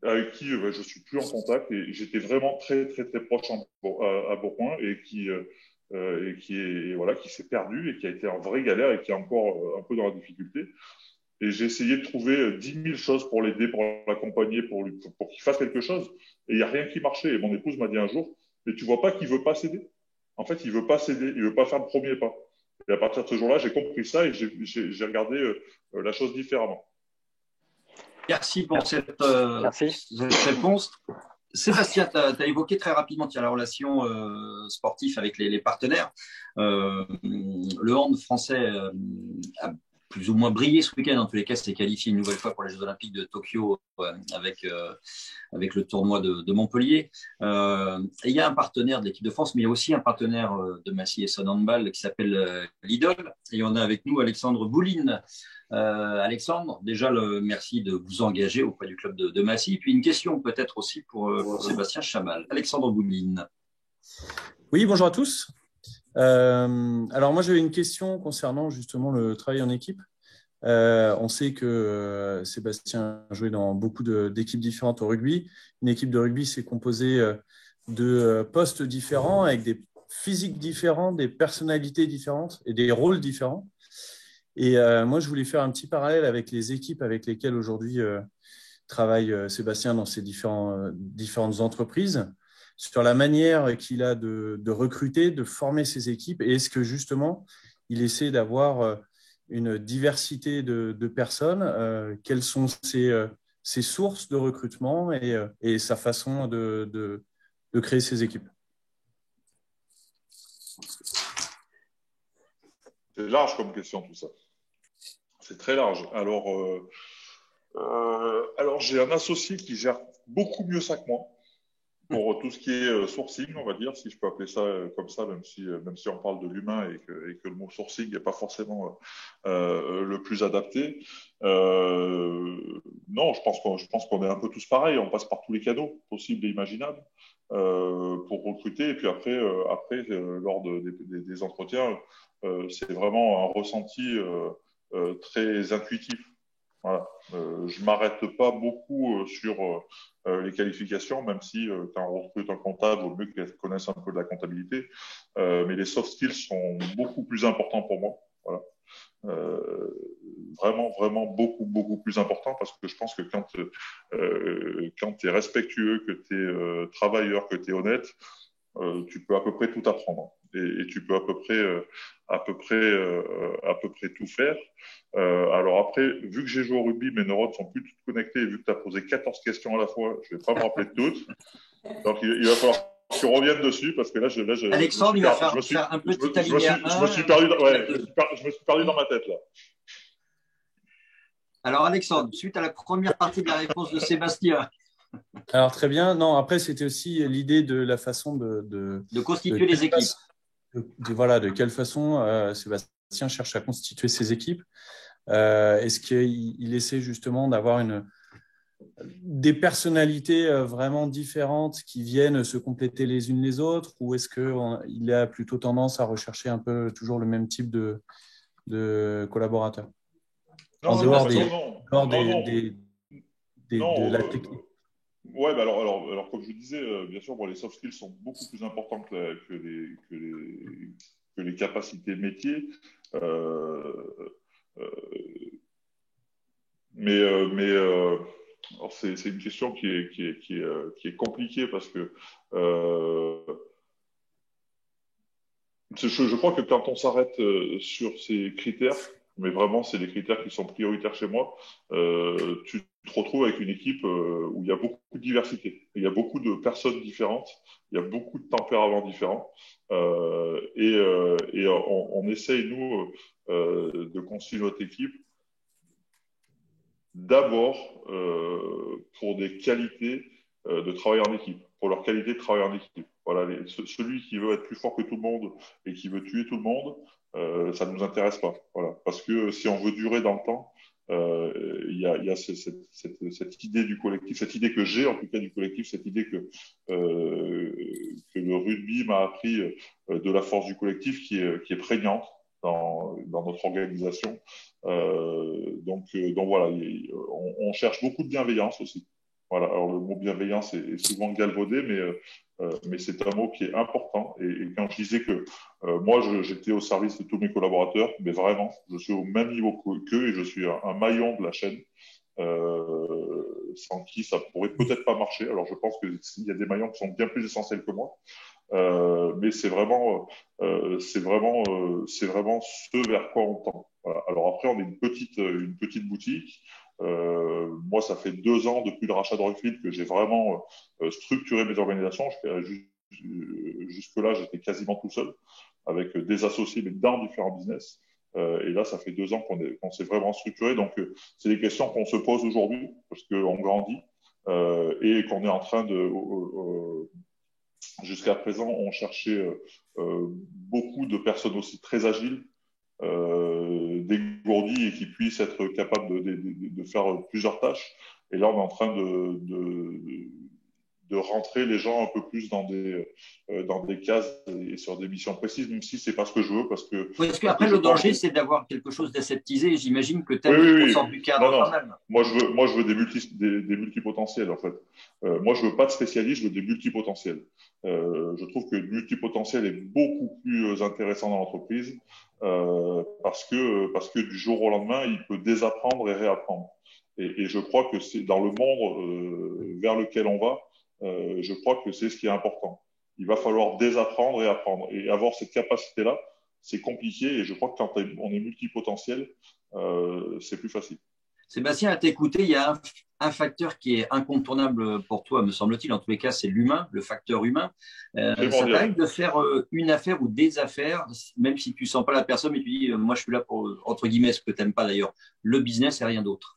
avec qui je ne suis plus en contact, et j'étais vraiment très, très, très proche à Bourgoin, et qui s'est perdu, et qui a été en vraie galère, et qui est encore un peu dans la difficulté. Et j'ai essayé de trouver 10 000 choses pour l'aider, pour l'accompagner, pour qu'il fasse quelque chose. Et il n'y a rien qui marchait. Et mon épouse m'a dit un jour, mais tu vois pas qu'il veut pas s'aider. En fait, il veut pas s'aider, il veut pas faire le premier pas. Et à partir de ce jour-là, j'ai compris ça et j'ai regardé la chose différemment. Merci pour cette réponse. Sébastien, tu as évoqué très rapidement la relation sportive avec les partenaires. Le hand français a plus ou moins brillé ce week-end. En tous les cas, s'est qualifié une nouvelle fois pour les Jeux Olympiques de Tokyo avec le tournoi de Montpellier. Il y a un partenaire de l'équipe de France, mais il y a aussi un partenaire de Massy Essonne Handball qui s'appelle Lidl. Et on a avec nous Alexandre Bouline. Alexandre, déjà, merci de vous engager auprès du club de Massy. Puis une question peut-être aussi pour Sébastien Chamal. Alexandre Bouline. Oui, bonjour à tous. Alors moi j'avais une question concernant justement le travail en équipe. On sait que Sébastien a joué dans beaucoup d'équipes différentes au rugby. Une équipe de rugby, c'est composé de postes différents avec des physiques différents, des personnalités différentes et des rôles différents. Et moi, je voulais faire un petit parallèle avec les équipes avec lesquelles aujourd'hui travaille Sébastien dans ses différentes entreprises, sur la manière qu'il a de recruter, de former ses équipes, et est-ce que justement, il essaie d'avoir une diversité de personnes, quelles sont ses sources de recrutement et sa façon de créer ses équipes. C'est large comme question tout ça. C'est très large. Alors j'ai un associé qui gère beaucoup mieux ça que moi pour tout ce qui est sourcing, on va dire, si je peux appeler ça comme ça, même si on parle de l'humain et que le mot sourcing n'est pas forcément le plus adapté. Non, je pense qu'on est un peu tous pareils. On passe par tous les canaux possibles et imaginables pour recruter. Et puis après, lors des entretiens, c'est vraiment un ressenti très intuitif. Voilà. Je m'arrête pas beaucoup sur les qualifications, même si quand on recrute un comptable, il vaut mieux qu'elle connaisse un peu de la comptabilité. Mais les soft skills sont beaucoup plus importants pour moi. Voilà. Vraiment, vraiment beaucoup plus important parce que je pense que quand tu es respectueux, que tu es travailleur, que tu es honnête, tu peux à peu près tout apprendre et tu peux à peu près tout faire. Alors après, vu que j'ai joué au rugby, mes neurones sont plus toutes connectés et vu que tu as posé 14 questions à la fois, je vais pas me rappeler de toutes. Donc il va falloir que tu reviennes dessus parce que là, Alexandre, il va faire un petit alinéa 1. Je me suis perdu dans ma tête là. Alors Alexandre, suite à la première partie de la réponse de Sébastien. Alors très bien. Non, après c'était aussi l'idée de la façon de constituer les équipes. Voilà, de quelle façon Sébastien cherche à constituer ses équipes. Est-ce qu'il essaie justement d'avoir des personnalités vraiment différentes qui viennent se compléter les unes les autres, ou est-ce qu'il a plutôt tendance à rechercher un peu toujours le même type de collaborateurs en dehors de la technique? Ouais, bah alors, comme je disais, bien sûr, les soft skills sont beaucoup plus importants que les capacités métiers. Alors c'est une question qui est compliquée parce que je crois que quand on s'arrête sur ces critères, mais vraiment c'est des critères qui sont prioritaires chez moi, tu te retrouves avec une équipe où il y a beaucoup de diversité, il y a beaucoup de personnes différentes, il y a beaucoup de tempéraments différents, et on essaye nous de construire notre équipe d'abord pour des qualités de travail en équipe, pour leur qualité de travail en équipe. Voilà, celui qui veut être plus fort que tout le monde et qui veut tuer tout le monde, ça ne nous intéresse pas. Voilà, parce que si on veut durer dans le temps, il y a cette idée du collectif, cette idée que j'ai en tout cas du collectif, cette idée que le rugby m'a appris de la force du collectif qui est prégnante dans notre organisation. Donc voilà, on cherche beaucoup de bienveillance aussi. Voilà, alors le mot bienveillance est souvent galvaudé, mais c'est un mot qui est important. Et quand je disais que moi, j'étais au service de tous mes collaborateurs, mais vraiment, je suis au même niveau qu'eux et je suis un maillon de la chaîne. Sans qui ça pourrait peut-être pas marcher. Alors je pense qu'il y a des maillons qui sont bien plus essentiels que moi, mais c'est vraiment ce vers quoi on tend. Voilà. Alors après, on est une petite boutique. Moi, ça fait 2 ans depuis le rachat de Rockfield que j'ai vraiment structuré mes organisations. Jusque-là, j'étais quasiment tout seul, avec des associés, mais dans différents business. Et là, ça fait 2 ans qu'on s'est vraiment structuré. Donc, c'est des questions qu'on se pose aujourd'hui, parce qu'on grandit et qu'on est en train de... jusqu'à présent, on cherchait beaucoup de personnes aussi très agiles, dégourdis et qui puissent être capables de faire plusieurs tâches. Et là, on est en train de rentrer les gens un peu plus dans des cases et sur des missions précises, même si c'est pas ce que je veux, parce que. Parce qu'après, le danger, c'est d'avoir quelque chose d'aseptisé. J'imagine que tu Oui, aimes oui, qu'on oui. sorte du cadre Non, non. quand même. Moi, je veux des multipotentiels, en fait. Moi, je veux pas de spécialistes, je veux des multipotentiels. Je trouve que le multipotentiel est beaucoup plus intéressant dans l'entreprise parce que du jour au lendemain, il peut désapprendre et réapprendre. Et je crois que c'est dans le monde vers lequel on va, je crois que c'est ce qui est important. Il va falloir désapprendre et apprendre. Et avoir cette capacité-là, c'est compliqué. Et je crois que quand on est multipotentiel, c'est plus facile. Sébastien, à t'écouter, il y a un facteur qui est incontournable pour toi, me semble-t-il. En tous les cas, c'est l'humain, le facteur humain. Ça t'arrive de faire une affaire ou des affaires, même si tu ne sens pas la personne, mais tu dis, moi, je suis là pour, entre guillemets, ce que tu n'aimes pas d'ailleurs, le business et rien d'autre.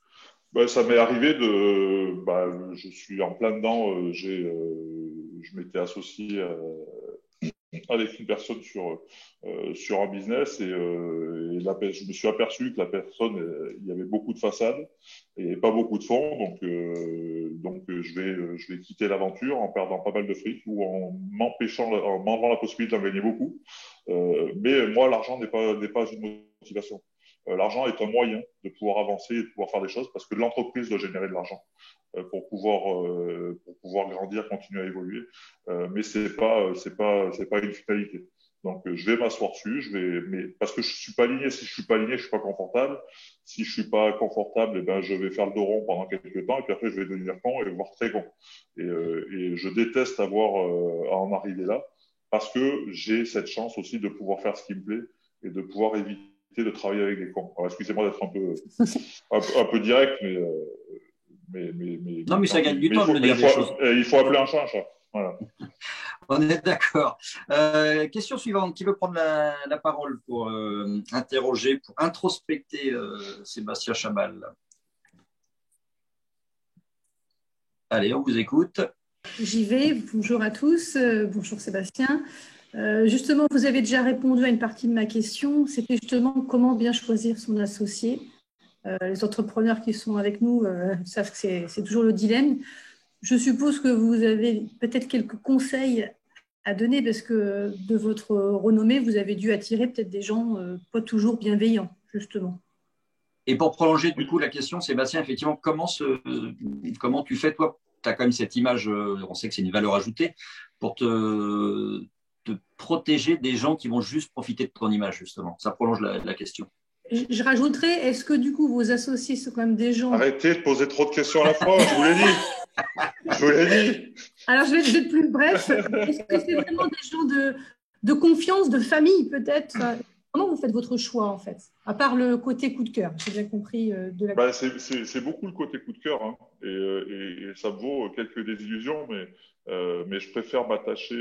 Ça m'est arrivé je suis en plein dedans. Je m'étais associé avec une personne sur un business et je me suis aperçu que la personne, il y avait beaucoup de façades et pas beaucoup de fonds. Donc je vais quitter l'aventure en perdant pas mal de fric ou en m'enlevant la possibilité d'en gagner beaucoup. Mais moi, l'argent n'est pas une motivation. L'argent est un moyen de pouvoir avancer et de pouvoir faire des choses parce que l'entreprise doit générer de l'argent pour pouvoir grandir, continuer à évoluer. Mais c'est pas une finalité. Donc je vais m'asseoir dessus, mais parce que je suis pas aligné. Si je suis pas aligné, je suis pas confortable. Si je suis pas confortable, eh ben je vais faire le dos rond pendant quelques temps et puis après je vais devenir con et voire très con. Et je déteste avoir à en arriver là parce que j'ai cette chance aussi de pouvoir faire ce qui me plaît et de pouvoir éviter de travailler avec des cons. Alors, excusez-moi d'être un peu direct, mais non, mais ça gagne du temps de me dire des choses. Il faut appeler un chat un chat. Voilà. On est d'accord. Question suivante. Qui veut prendre la parole pour interroger, pour introspecter Sébastien Chabal? Allez, on vous écoute. J'y vais. Bonjour à tous. Bonjour Sébastien. Justement, vous avez déjà répondu à une partie de ma question. C'était justement comment bien choisir son associé. Les entrepreneurs qui sont avec nous savent que c'est toujours le dilemme. Je suppose que vous avez peut-être quelques conseils à donner parce que de votre renommée, vous avez dû attirer peut-être des gens pas toujours bienveillants, justement. Et pour prolonger du coup la question, Sébastien, effectivement, comment tu fais, toi, tu as quand même cette image, on sait que c'est une valeur ajoutée, pour te protéger des gens qui vont juste profiter de ton image, justement. Ça prolonge la question. Je rajouterais, est-ce que du coup vos associés sont quand même des gens… Arrêtez de poser trop de questions à la fois, je vous l'ai dit. Je vous l'ai dit. Alors je vais être plus bref. Est-ce que c'est vraiment des gens de confiance, de famille peut-être? Comment vous faites votre choix en fait? À part le côté coup de cœur, j'ai bien compris de la… C'est beaucoup le côté coup de cœur hein. Et ça me vaut quelques désillusions, mais je préfère m'attacher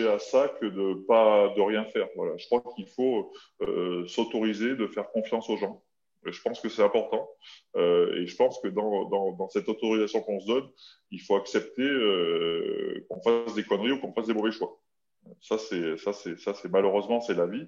à ça que de rien faire. Voilà. Je crois qu'il faut s'autoriser de faire confiance aux gens. Je pense que c'est important. Et je pense que dans cette autorisation qu'on se donne, il faut accepter qu'on fasse des conneries ou qu'on fasse des mauvais choix. Ça, c'est malheureusement, c'est la vie.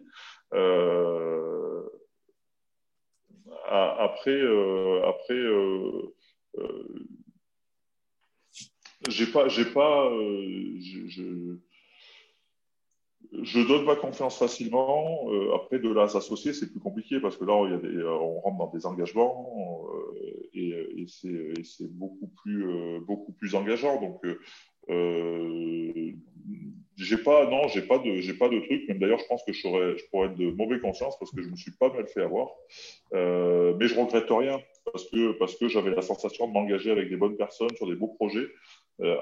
Je donne ma confiance facilement. Après, de là à s'associer, c'est plus compliqué parce que là, on rentre dans des engagements et c'est beaucoup plus engageant. Donc, j'ai pas de truc. Même d'ailleurs, je pense que je pourrais être de mauvais conscience parce que je me suis pas mal fait avoir. Mais je regrette rien parce que j'avais la sensation de m'engager avec des bonnes personnes sur des beaux projets.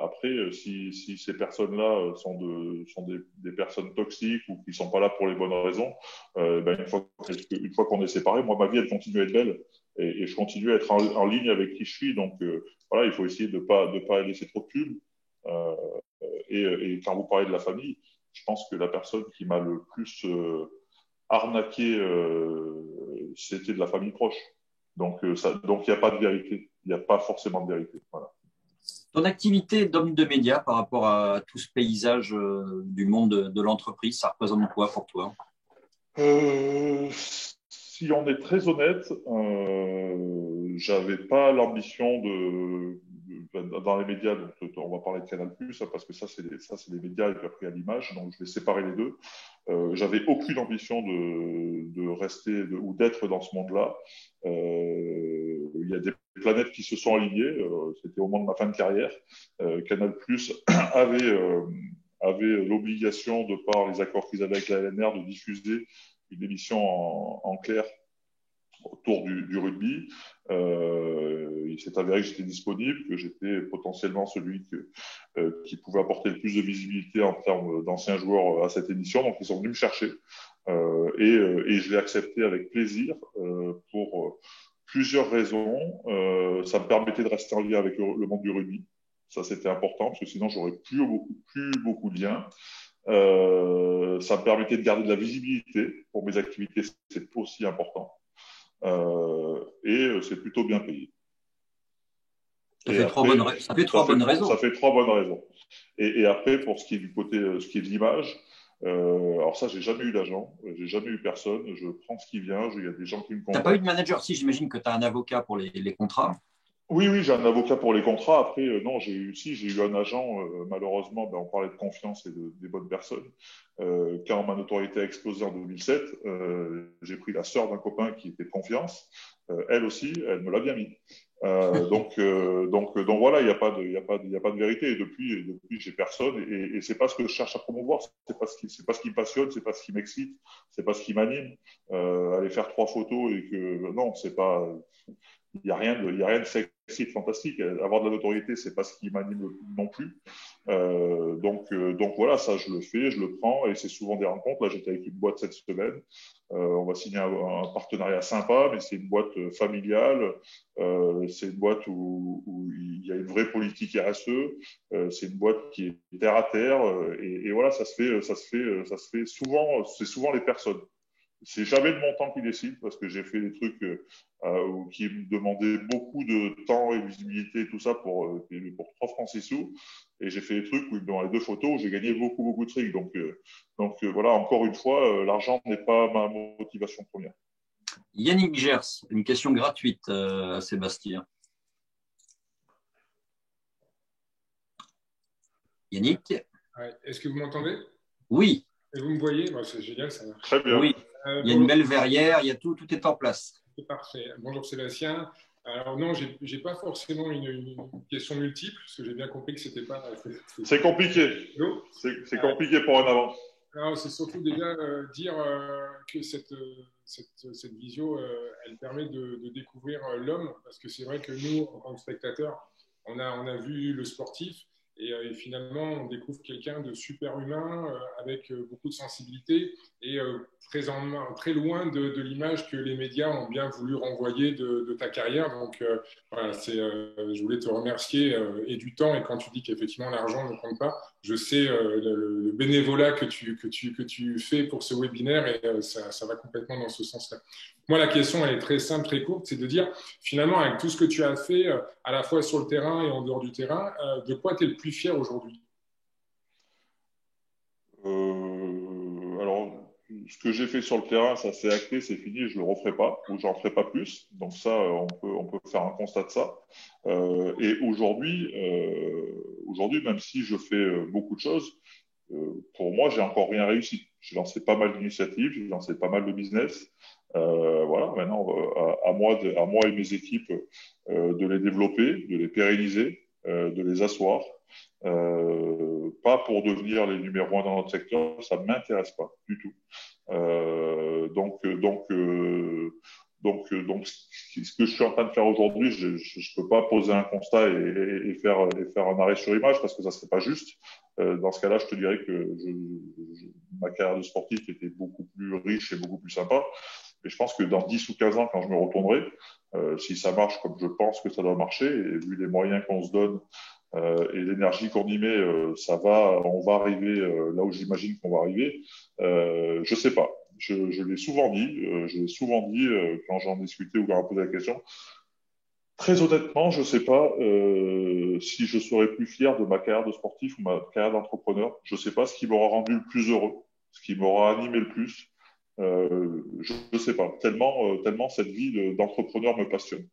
Après, si ces personnes-là sont des personnes toxiques ou qui sont pas là pour les bonnes raisons, une fois qu'on est séparés, moi ma vie elle continue à être belle et je continue à être en ligne avec qui je suis. Donc voilà, il faut essayer de pas laisser trop de pub. Et quand vous parlez de la famille, je pense que la personne qui m'a le plus arnaqué, c'était de la famille proche. Donc il n'y a pas de vérité, il n'y a pas forcément de vérité. Voilà. Ton activité d'homme de médias par rapport à tout ce paysage du monde de l'entreprise, ça représente quoi pour toi? Si on est très honnête, j'avais pas l'ambition dans les médias, donc on va parler de Canal+, parce que ça c'est les médias et puis après il y a l'image, donc je vais séparer les deux. J'avais aucune ambition de rester ou d'être dans ce monde-là. Il y a des planètes qui se sont alignées. C'était au moment de ma fin de carrière. Canal+ avait l'obligation, de par les accords qu'ils avaient avec la LNR, de diffuser une émission en clair autour du rugby. Il s'est avéré que j'étais disponible, que j'étais potentiellement celui qui pouvait apporter le plus de visibilité en termes d'anciens joueurs à cette émission. Donc, ils sont venus me chercher et je l'ai accepté avec plaisir pour plusieurs raisons. Ça me permettait de rester en lien avec le monde du rugby. Ça, c'était important parce que sinon, j'aurais plus beaucoup de liens. Ça me permettait de garder de la visibilité pour mes activités. C'est aussi important. Et c'est plutôt bien payé. Ça fait trois bonnes raisons. Ça fait trois bonnes raisons. Et après, pour ce qui est du côté, ce qui est de l'image, alors ça, j'ai jamais eu d'agent, j'ai jamais eu personne. Je prends ce qui vient. Il y a des gens qui me contactent. T'as pas eu de manager? Si, j'imagine que tu as un avocat pour les contrats. Oui, j'ai un avocat pour les contrats. Après, non, j'ai eu un agent. Malheureusement, on parlait de confiance et des bonnes personnes. Quand ma notoriété a explosé en 2007, j'ai pris la sœur d'un copain qui était de confiance. Elle aussi, elle me l'a bien mis. Donc voilà, il n'y a pas de vérité. Et depuis, j'ai personne. Et c'est pas ce que je cherche à promouvoir. C'est pas ce qui me passionne. C'est pas ce qui m'excite. C'est pas ce qui m'anime. Aller faire 3 photos et que non, c'est pas. Il n'y a rien de sexy, de fantastique. Avoir de la notoriété, c'est pas ce qui m'anime non plus. Donc voilà, ça je le fais, je le prends et c'est souvent des rencontres. Là, j'étais avec une boîte cette semaine. On va signer un partenariat sympa, mais c'est une boîte familiale. C'est une boîte où il y a une vraie politique RSE. C'est une boîte qui est terre à terre. Et voilà, ça se fait souvent. C'est souvent les personnes. C'est jamais le montant qui décide parce que j'ai fait des trucs qui me demandaient beaucoup de temps et visibilité et tout ça pour 3 francs 6 sous. Et j'ai fait des trucs où ils me demandaient 2 photos où j'ai gagné beaucoup de trucs. Donc voilà, encore une fois, l'argent n'est pas ma motivation première. Yannick Gers, une question gratuite à Sébastien. Yannick? Ouais. Est-ce que vous m'entendez? Oui. Et vous me voyez? C'est génial, ça marche. Très bien. Oui. Il y a une belle verrière, il y a tout est en place. C'est parfait. Bonjour Sébastien. Alors non, j'ai pas forcément une question multiple, parce que j'ai bien compris que c'était pas. C'est compliqué. C'est compliqué pour un avant. Alors c'est surtout déjà dire que cette visio, elle permet de découvrir l'homme, parce que c'est vrai que nous, en tant que spectateurs, on a vu le sportif. Et finalement, on découvre quelqu'un de super humain, avec beaucoup de sensibilité et très loin de l'image que les médias ont bien voulu renvoyer de ta carrière. Donc, voilà, je voulais te remercier et du temps. Et quand tu dis qu'effectivement, l'argent ne compte pas, je sais le bénévolat que tu fais pour ce webinaire et ça va complètement dans ce sens-là. Moi, la question, elle est très simple, très courte, c'est de dire, finalement, avec tout ce que tu as fait, à la fois sur le terrain et en dehors du terrain, de quoi tu es le plus fier aujourd'hui? Alors, ce que j'ai fait sur le terrain, ça s'est acté, c'est fini, je ne le referai pas, ou j'en ferai pas plus. Donc ça, on peut faire un constat de ça. Et aujourd'hui, même si je fais beaucoup de choses, pour moi, j'ai encore rien réussi. J'ai lancé pas mal d'initiatives, j'ai lancé pas mal de business. Voilà, maintenant, à moi et mes équipes de les développer, de les pérenniser, de les asseoir. Pas pour devenir les numéros 1 dans notre secteur, ça ne m'intéresse pas du tout. Donc, ce que je suis en train de faire aujourd'hui, je ne peux pas poser un constat et faire un arrêt sur image parce que ça ne serait pas juste. Dans ce cas-là, je te dirais que ma carrière de sportif était beaucoup plus riche et beaucoup plus sympa. Mais je pense que dans 10 ou 15 ans, quand je me retournerai, si ça marche comme je pense que ça doit marcher, et vu les moyens qu'on se donne et l'énergie qu'on y met, on va arriver là où j'imagine qu'on va arriver. Je sais pas. Je l'ai souvent dit, quand j'en discutais ou quand on m'a posé la question. Très honnêtement, je sais pas si je serais plus fier de ma carrière de sportif ou ma carrière d'entrepreneur. Je sais pas ce qui m'aura rendu le plus heureux, ce qui m'aura animé le plus. Je sais pas. Tellement cette vie d'entrepreneur me passionne.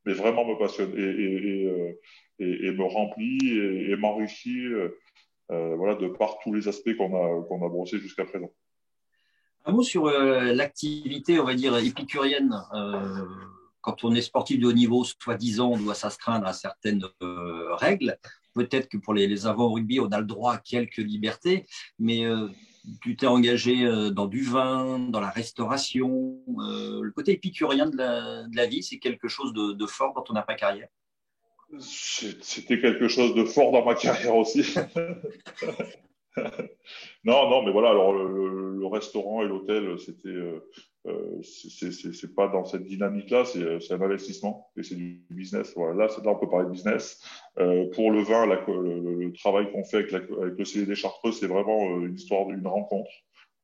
mais vraiment me passionne et me remplit et m'enrichit voilà, de par tous les aspects qu'on a brossés jusqu'à présent. Un mot sur l'activité, on va dire, épicurienne. Quand on est sportif de haut niveau, soi-disant, on doit s'astreindre à certaines règles. Peut-être que pour les avants au rugby, on a le droit à quelques libertés, mais tu t'es engagé dans du vin, dans la restauration. Le côté épicurien de la vie, c'est quelque chose de fort dans ton après-carrière. C'était quelque chose de fort dans ma carrière aussi. Non, mais voilà, alors le restaurant et l'hôtel, c'est pas dans cette dynamique-là, c'est un investissement et c'est du business. Voilà, là, on peut parler de business. Pour le vin, le travail qu'on fait avec le CDD Chartreux, c'est vraiment une histoire d'une rencontre.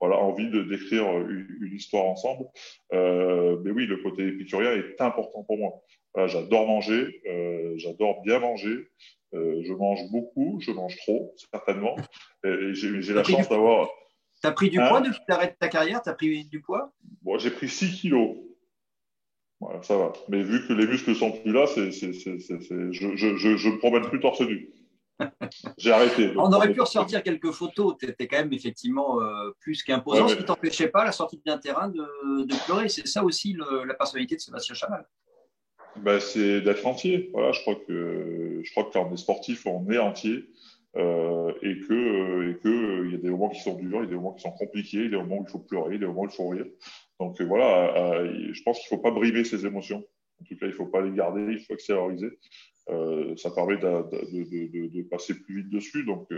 Voilà, envie de d'écrire une histoire ensemble. Mais oui, le côté épicurien est important pour moi. Voilà, j'adore manger, j'adore bien manger. Je mange beaucoup, je mange trop, certainement. Et j'ai la chance d'avoir. Tu as pris du poids depuis l'arrêt de ta carrière? Tu as pris du poids? Bon, j'ai pris 6 kilos. Voilà, ça va. Mais vu que les muscles sont plus là, je me promène plus torse nu. J'ai arrêté. On aurait pu ressortir quelques photos. Tu étais quand même effectivement plus qu'imposant, ce qui ne t'empêchait pas, à la sortie d'un terrain, de pleurer. C'est ça aussi la personnalité de Sébastien Chamal. Ben, c'est d'être entier. Voilà, je crois que quand on est sportif, on est entier. Et que il y a des moments qui sont durs, il y a des moments qui sont compliqués, il y a des moments où il faut pleurer, il y a des moments où il faut rire. Donc voilà, je pense qu'il faut pas brimer ses émotions. En tout cas, il faut pas les garder, il faut extérioriser. Ça permet de passer plus vite dessus. Donc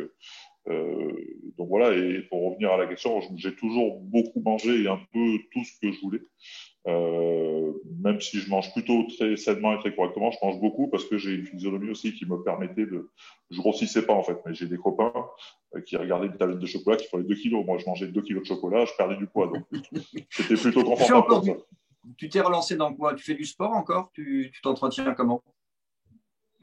voilà. Et pour revenir à la question, j'ai toujours beaucoup mangé et un peu tout ce que je voulais. Même si je mange plutôt très sainement et très correctement, je mange beaucoup parce que j'ai une physionomie aussi qui me permettait je grossissais pas en fait, mais j'ai des copains qui regardaient une tablette de chocolat qui fallait 2 kilos. Moi, je mangeais 2 kilos de chocolat, je perdais du poids. Donc, c'était plutôt confortable comme ça. Tu t'es relancé dans quoi? Tu fais du sport encore? Tu t'entretiens comment?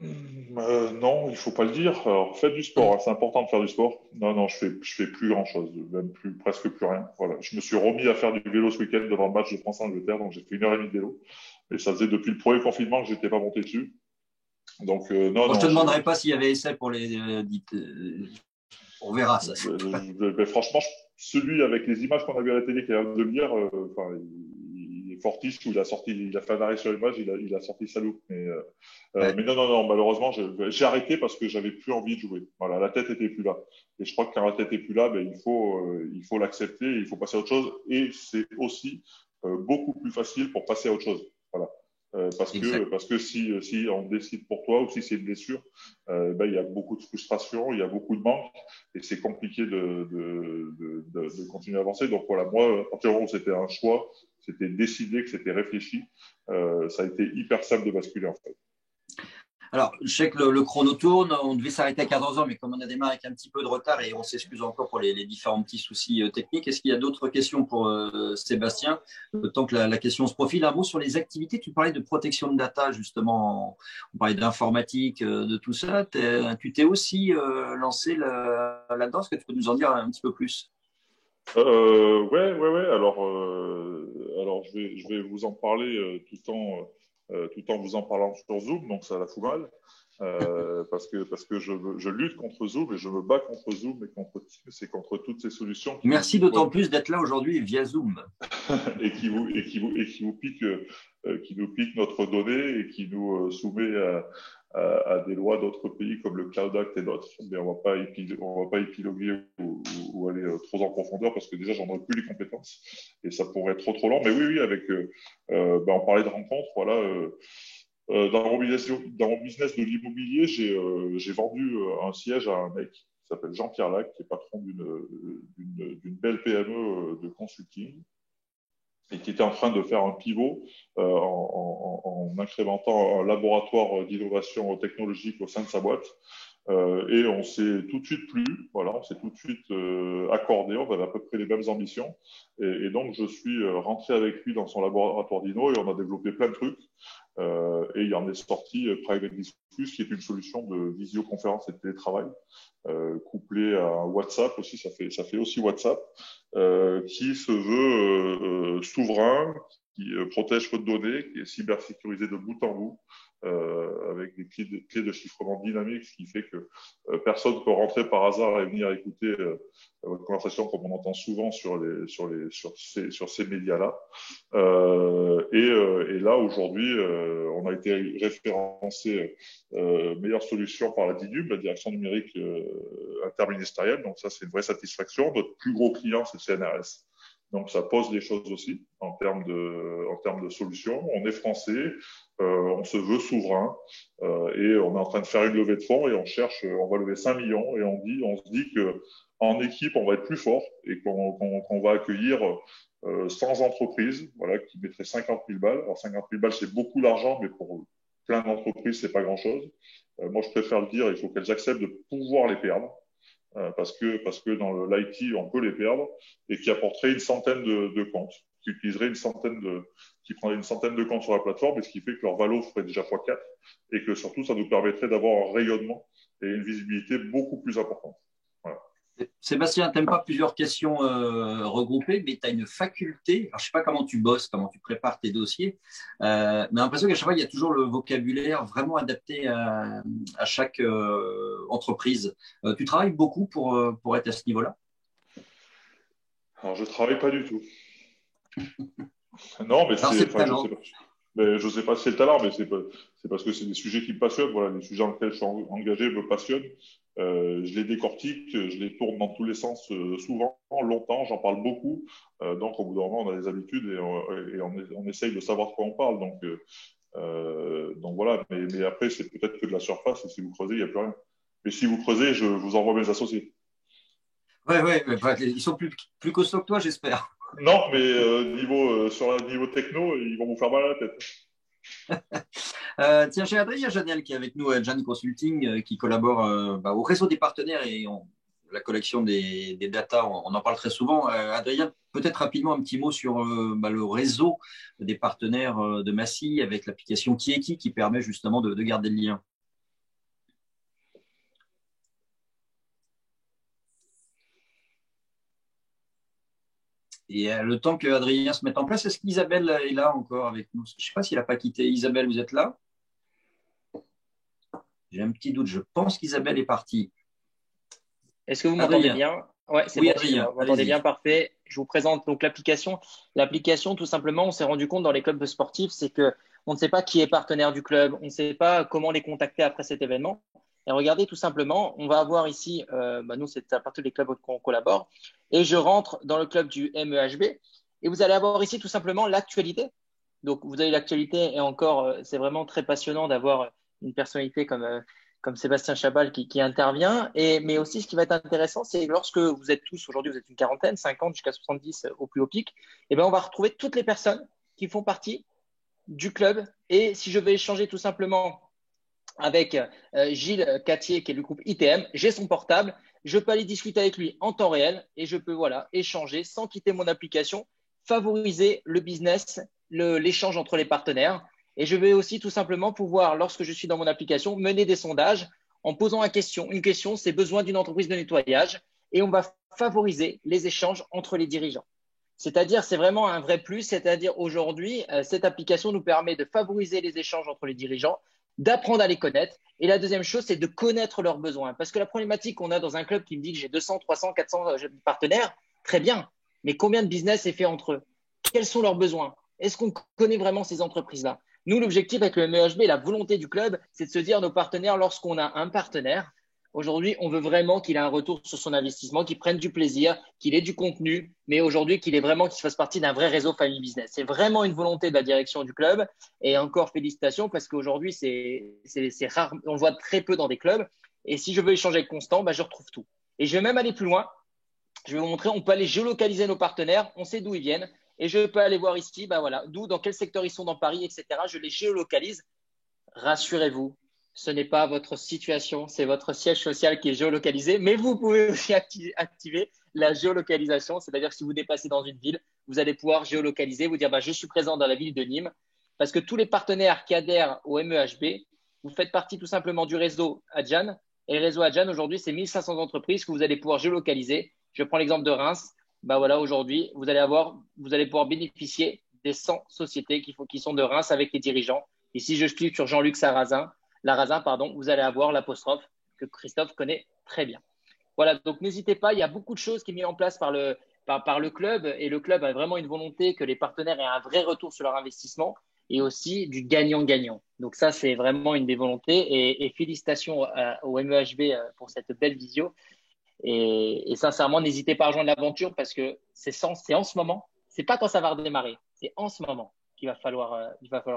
Non, il faut pas le dire. Alors, faites du sport, hein, c'est important de faire du sport. Non, je fais plus grand chose, même presque plus rien. Voilà, je me suis remis à faire du vélo ce week-end devant le match de France-Angleterre, donc j'ai fait 1h30 de vélo. Et ça faisait depuis le premier confinement que j'étais pas monté dessus. Donc non. Je te demanderai pas s'il y avait essai pour les on verra ça. Franchement, celui avec les images qu'on a vu à la télé qui a l'air de lire, il est fortiste où il a fait un arrêt sur l'image, il a sorti sa loupe. Mais non, malheureusement, j'ai arrêté parce que j'avais plus envie de jouer. Voilà, la tête était plus là. Et je crois que quand la tête est plus là, ben, il faut l'accepter, il faut passer à autre chose. Et c'est aussi beaucoup plus facile pour passer à autre chose. Voilà. Parce que si on décide pour toi ou si c'est une blessure, ben, il y a beaucoup de frustration, il y a beaucoup de manque et c'est compliqué de continuer à avancer. Donc voilà, moi, à partir du moment où c'était un choix, c'était décidé, que c'était réfléchi, ça a été hyper simple de basculer en fait. Alors, je sais que le chrono tourne, on devait s'arrêter à 14 ans, mais comme on a démarré avec un petit peu de retard et on s'excuse encore pour les différents petits soucis techniques, est-ce qu'il y a d'autres questions pour Sébastien? Le temps que la question se profile, un mot sur les activités. Tu parlais de protection de data, justement, on parlait d'informatique, de tout ça. Tu t'es aussi lancé là-dedans. Est-ce que tu peux nous en dire un petit peu plus? Ouais. Alors, je vais vous en parler tout en vous en parlant sur Zoom, donc ça la fout mal. Parce que je lutte contre Zoom et je me bats contre Zoom et contre Teams et contre toutes ces solutions. Merci d'autant plus d'être là aujourd'hui via Zoom. et qui nous pique notre donnée et qui nous soumet à des lois d'autres pays comme le Cloud Act et d'autres. Mais on va pas épiloguer ou aller trop en profondeur parce que déjà, j'en ai plus les compétences et ça pourrait être trop long. Mais oui, avec, on parlait de rencontres, voilà. Dans mon business de l'immobilier, j'ai vendu un siège à un mec qui s'appelle Jean-Pierre Lac, qui est patron d'une belle PME de consulting et qui était en train de faire un pivot en incrémentant un laboratoire d'innovation technologique au sein de sa boîte. Et on s'est tout de suite plu, voilà, on s'est tout de suite accordé, on avait à peu près les mêmes ambitions. Et donc, je suis rentré avec lui dans son laboratoire d'Inno et on a développé plein de trucs. Et il en est sorti Private Discus, qui est une solution de visioconférence et de télétravail, couplée à WhatsApp aussi, ça fait aussi WhatsApp, qui se veut souverain, qui protège votre donnée, qui est cybersécurisé de bout en bout, avec des clés de chiffrement dynamiques, ce qui fait que personne ne peut rentrer par hasard et venir écouter votre conversation comme on entend souvent sur ces médias-là. Et là, aujourd'hui, on a été référencé meilleure solution par la DINUB, la direction numérique interministérielle. Donc ça, c'est une vraie satisfaction. Notre plus gros client, c'est le CNRS. Donc, ça pose des choses aussi en termes de solutions. On est français, on se veut souverain et on est en train de faire une levée de fonds et on va lever 5 millions et on se dit que en équipe, on va être plus fort et qu'on va accueillir 100 entreprises, voilà, qui mettraient 50 000 balles. Alors, 50 000 balles, c'est beaucoup d'argent, mais pour plein d'entreprises, c'est pas grand-chose. Moi, je préfère le dire, il faut qu'elles acceptent de pouvoir les perdre. Parce que dans l'IT, on peut les perdre et qui apporterait une centaine de comptes, qui prendraient une centaine de comptes sur la plateforme, et ce qui fait que leur valo ferait déjà x4 et que surtout, ça nous permettrait d'avoir un rayonnement et une visibilité beaucoup plus importante. Voilà. Sébastien, tu n'aimes pas plusieurs questions regroupées, mais tu as une faculté. Alors, je ne sais pas comment tu bosses, comment tu prépares tes dossiers, mais j'ai l'impression qu'à chaque fois, il y a toujours le vocabulaire vraiment adapté à chaque entreprise. Tu travailles beaucoup pour être à ce niveau-là? Alors, je ne travaille pas du tout. Non, mais je sais pas. Mais je ne sais pas si c'est le talent, mais c'est parce que c'est des sujets qui me passionnent. Voilà, les sujets dans lesquels je suis engagé me passionnent. Je les décortique, je les tourne dans tous les sens souvent, longtemps, j'en parle beaucoup. Donc, au bout d'un moment, on a des habitudes et on essaye de savoir de quoi on parle. Donc voilà, mais après, c'est peut-être que de la surface et si vous creusez, il n'y a plus rien. Mais si vous creusez, je vous envoie mes associés. Ouais, ils sont plus costauds que toi, j'espère. Non, mais sur le niveau techno, ils vont vous faire mal à la tête. Tiens, j'ai Adrien Janel qui est avec nous à Jan Consulting, qui collabore au réseau des partenaires et la collection des data, on en parle très souvent. Adrien, peut-être rapidement un petit mot sur le réseau des partenaires de Massy avec l'application Qui est qui permet justement de garder le lien. Et le temps que Adrien se mette en place, est-ce qu'Isabelle est là encore avec nous? Je ne sais pas s'il n'a pas quitté. Isabelle, vous êtes là? J'ai un petit doute. Je pense qu'Isabelle est partie. Est-ce que vous m'entendez bien? Ouais, c'est bon. Adrien, vous m'entendez bien, parfait. Je vous présente donc l'application. L'application, tout simplement, on s'est rendu compte dans les clubs sportifs, c'est qu'on ne sait pas qui est partenaire du club, on ne sait pas comment les contacter après cet événement. Et regardez, tout simplement, on va avoir ici, nous, c'est à partir des clubs qu'on collabore, et je rentre dans le club du MEHB, et vous allez avoir ici tout simplement l'actualité. Donc, vous avez l'actualité, et encore, c'est vraiment très passionnant d'avoir une personnalité comme Sébastien Chabal qui intervient. Mais aussi, ce qui va être intéressant, c'est que lorsque vous êtes tous, aujourd'hui, vous êtes une quarantaine, 50 jusqu'à 70 au plus haut pic, et bien, on va retrouver toutes les personnes qui font partie du club. Et si je vais échanger tout simplement avec Gilles Cattier, qui est du groupe ITM, j'ai son portable, je peux aller discuter avec lui en temps réel et je peux échanger sans quitter mon application, favoriser le business, l'échange entre les partenaires. Et je vais aussi tout simplement pouvoir, lorsque je suis dans mon application, mener des sondages en posant une question, c'est besoin d'une entreprise de nettoyage et on va favoriser les échanges entre les dirigeants. C'est-à-dire, c'est vraiment un vrai plus. C'est-à-dire, aujourd'hui, cette application nous permet de favoriser les échanges entre les dirigeants, d'apprendre à les connaître. Et la deuxième chose, c'est de connaître leurs besoins. Parce que la problématique qu'on a dans un club qui me dit que j'ai 200, 300, 400 partenaires, très bien. Mais combien de business est fait entre eux? Quels sont leurs besoins? Est-ce qu'on connaît vraiment ces entreprises-là? Nous, l'objectif avec le MEHB, la volonté du club, c'est de se dire nos partenaires, lorsqu'on a un partenaire, aujourd'hui, on veut vraiment qu'il ait un retour sur son investissement, qu'il prenne du plaisir, qu'il ait du contenu, mais aujourd'hui, qu'il fasse partie d'un vrai réseau family business. C'est vraiment une volonté de la direction du club. Et encore félicitations parce qu'aujourd'hui, c'est rare, on le voit très peu dans des clubs. Et si je veux échanger avec Constant, je retrouve tout. Et je vais même aller plus loin. Je vais vous montrer, on peut aller géolocaliser nos partenaires, on sait d'où ils viennent. Et je peux aller voir ici, d'où, dans quel secteur ils sont dans Paris, etc. Je les géolocalise. Rassurez-vous, ce n'est pas votre situation, c'est votre siège social qui est géolocalisé, mais vous pouvez aussi activer la géolocalisation, c'est-à-dire que si vous déplacez dans une ville, vous allez pouvoir géolocaliser, vous dire je suis présent dans la ville de Nîmes, parce que tous les partenaires qui adhèrent au MEHB, vous faites partie tout simplement du réseau Adjan. Et le réseau Adjan, aujourd'hui, c'est 1500 entreprises que vous allez pouvoir géolocaliser. Je prends l'exemple de Reims. Aujourd'hui, vous allez pouvoir bénéficier des 100 sociétés qui sont de Reims avec les dirigeants. Et si je clique sur Jean-Luc Larazin, vous allez avoir l'apostrophe que Christophe connaît très bien. Voilà, donc n'hésitez pas, il y a beaucoup de choses qui sont mises en place par le club, et le club a vraiment une volonté que les partenaires aient un vrai retour sur leur investissement et aussi du gagnant-gagnant. Donc ça, c'est vraiment une des volontés, et félicitations au MEHB pour cette belle visio. Et sincèrement, n'hésitez pas à rejoindre l'aventure, parce que c'est en ce moment, c'est pas quand ça va redémarrer, c'est en ce moment qu'il va falloir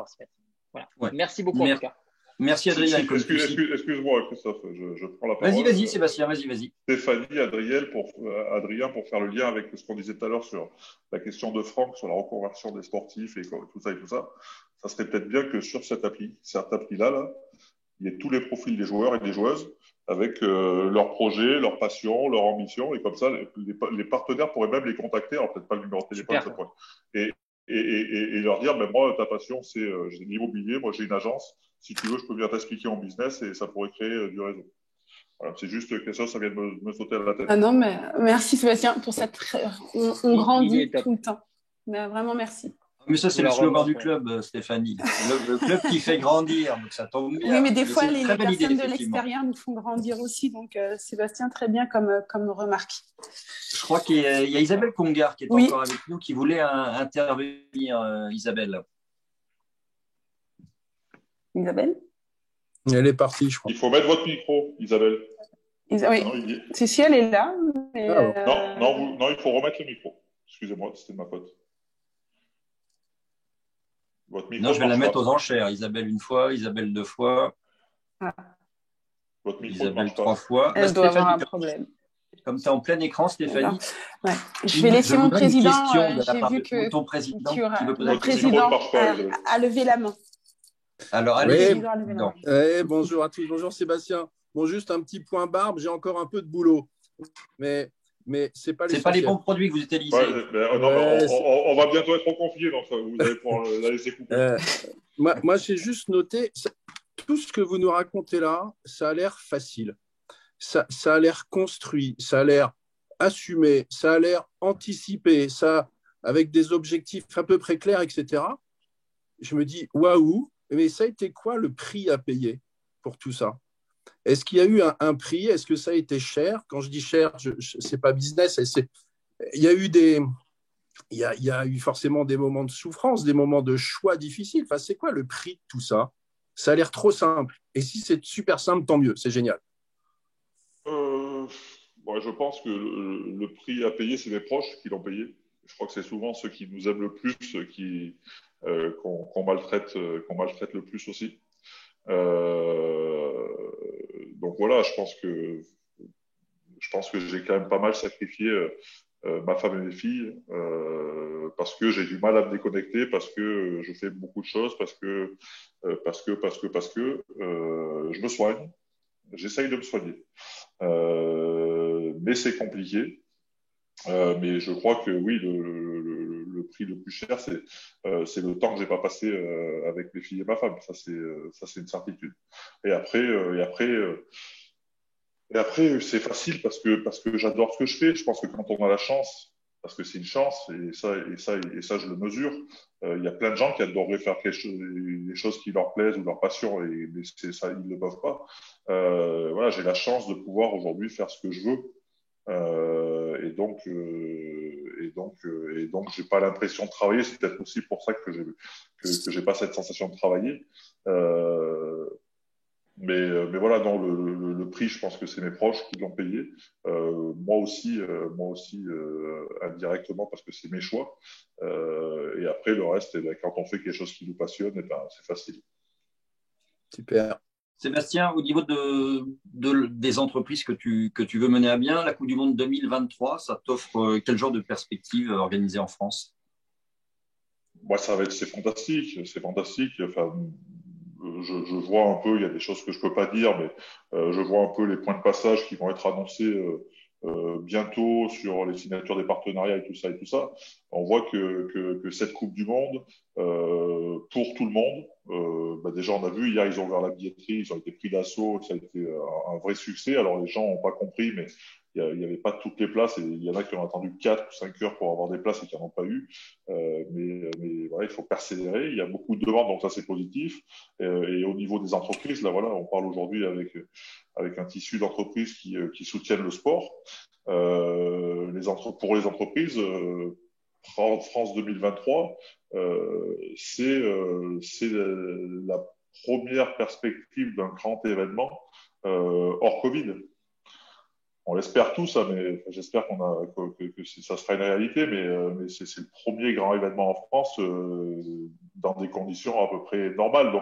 se faire. Voilà. Ouais. Merci beaucoup en tout cas. Merci Adrien. Excuse-moi Christophe, je prends la parole. Vas-y Sébastien, vas-y. Stéphanie, Adrien, pour faire le lien avec ce qu'on disait tout à l'heure sur la question de Franck, sur la reconversion des sportifs et tout ça, ça serait peut-être bien que sur cette appli-là, il y ait tous les profils des joueurs et des joueuses avec leurs projets, leurs passions, leurs ambitions, et comme ça, les partenaires pourraient même les contacter, alors peut-être pas le numéro de téléphone, cette fois, et leur dire, moi, ta passion, c'est l'immobilier, moi j'ai une agence, si tu veux, je peux bien t'expliquer en business, et ça pourrait créer du réseau. Voilà, c'est juste quelque chose, ça vient de me sauter à la tête. Ah non, mais merci Sébastien pour cette. On grandit tout le temps. Mais vraiment, merci. Mais ça, c'est le slogan du club, Stéphanie. Le club qui fait grandir, donc ça tombe bien. Oui, mais des fois, les personnes de l'extérieur nous font grandir aussi. Donc, Sébastien, très bien comme remarque. Je crois qu'il y a Isabelle Congar qui est encore avec nous, qui voulait intervenir, Isabelle. Isabelle ? Elle est partie, je crois. Il faut mettre votre micro, Isabelle. Oui, c'est si elle est là. Mais non, il faut remettre le micro. Excusez-moi, c'était de ma faute. Non, je vais la mettre aux enchères. Isabelle une fois, Isabelle deux fois. Votre micro Isabelle trois fois. Elle doit avoir un problème. Comme tu es en plein écran, Stéphanie. Ouais. Je vais laisser mon président. J'ai vu que ton président le président a levé la main. Alors, allez. Bonjour à tous. Bonjour Sébastien. Bon, juste un petit point barbe. J'ai encore un peu de boulot. Mais c'est pas les bons produits que vous utilisez. On va bientôt être reconfiés, donc vous allez pouvoir la laisser couper. Moi, j'ai juste noté, tout ce que vous nous racontez là, ça a l'air facile. Ça a l'air construit, ça a l'air assumé, ça a l'air anticipé, ça, avec des objectifs à peu près clairs, etc. Je me dis, waouh, mais ça a été quoi le prix à payer pour tout ça ? Est-ce qu'il y a eu un prix ? Est-ce que ça a été cher ? Quand je dis cher, c'est pas business. Il y a eu forcément des moments de souffrance, des moments de choix difficiles. Enfin, c'est quoi le prix de tout ça ? Ça a l'air trop simple. Et si c'est super simple, tant mieux. C'est génial. Je pense que le prix à payer, c'est les proches qui l'ont payé. Je crois que c'est souvent ceux qui nous aiment le plus, qu'on maltraite le plus aussi. Donc voilà, je pense que j'ai quand même pas mal sacrifié ma femme et mes filles parce que j'ai du mal à me déconnecter, parce que je fais beaucoup de choses, parce que je me soigne, j'essaye de me soigner, mais c'est compliqué. Mais je crois que oui, le prix le plus cher, c'est le temps que j'ai pas passé avec mes filles et ma femme. Ça, c'est une certitude. Et après, c'est facile parce que j'adore ce que je fais. Je pense que quand on a la chance, parce que c'est une chance, et ça, je le mesure. Il y a plein de gens qui adoreraient faire des choses qui leur plaisent ou leur passion, mais c'est ça, ils ne le peuvent pas. Voilà, j'ai la chance de pouvoir aujourd'hui faire ce que je veux. Et donc j'ai pas l'impression de travailler. C'est peut-être aussi pour ça que j'ai pas cette sensation de travailler. Mais voilà, dans le prix, je pense que c'est mes proches qui l'ont payé. Moi aussi indirectement, parce que c'est mes choix. Et après, le reste, quand on fait quelque chose qui nous passionne, c'est facile. Super. Sébastien, au niveau des entreprises que tu veux mener à bien, la Coupe du Monde 2023, ça t'offre quel genre de perspective organisée en France ? Moi, c'est fantastique. Enfin, je vois un peu, il y a des choses que je peux pas dire, mais je vois un peu les points de passage qui vont être annoncés bientôt sur les signatures des partenariats et tout ça, on voit que cette Coupe du Monde, pour tout le monde, déjà on a vu hier, ils ont ouvert la billetterie, ils ont été pris d'assaut, ça a été un vrai succès. Alors les gens n'ont pas compris, mais il n'y avait pas toutes les places et il y en a qui ont attendu 4 ou 5 heures pour avoir des places et qui n'en ont pas eu. Mais voilà, il faut persévérer. Il y a beaucoup de demandes, donc ça c'est positif. Et au niveau des entreprises, là voilà, on parle aujourd'hui avec un tissu d'entreprises qui soutiennent le sport. Pour les entreprises, France 2023, c'est la première perspective d'un grand événement hors Covid. On l'espère tous, hein, mais j'espère que ça sera une réalité, mais c'est le premier grand événement en France dans des conditions à peu près normales.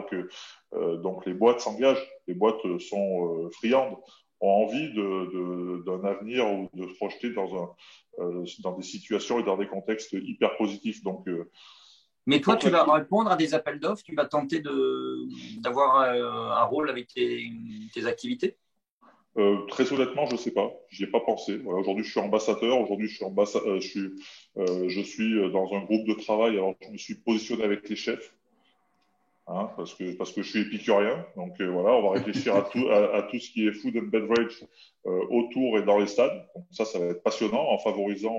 Donc les boîtes s'engagent, les boîtes sont friandes, ont envie d'un avenir ou de se projeter dans des situations et dans des contextes hyper positifs. Mais toi, tu vas répondre à des appels d'offres, tu vas tenter d'avoir un rôle avec tes activités? Très honnêtement, je sais pas. J'y ai pas pensé. Voilà, aujourd'hui, je suis ambassadeur. Aujourd'hui, je suis dans un groupe de travail. Alors, je me suis positionné avec les chefs, hein, parce que je suis épicurien. Donc voilà, on va réfléchir à tout ce qui est food and beverage autour et dans les stades. Donc ça va être passionnant en favorisant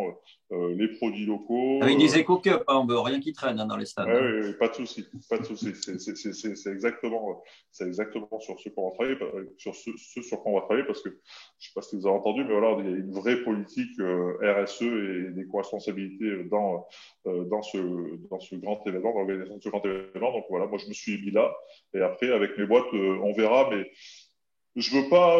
les produits locaux. Avec des éco-cups, hein, on veut rien qui traîne dans les stades. Oui, pas de souci, pas de souci. C'est exactement sur ce qu'on va travailler, sur ce sur quoi on va travailler, parce que je sais pas si vous avez entendu, mais voilà, il y a une vraie politique RSE et d'éco-responsabilité dans ce grand événement, dans l'organisation de ce grand événement. Donc voilà, moi je me suis mis là, et après avec mes boîtes, on verra, mais je veux pas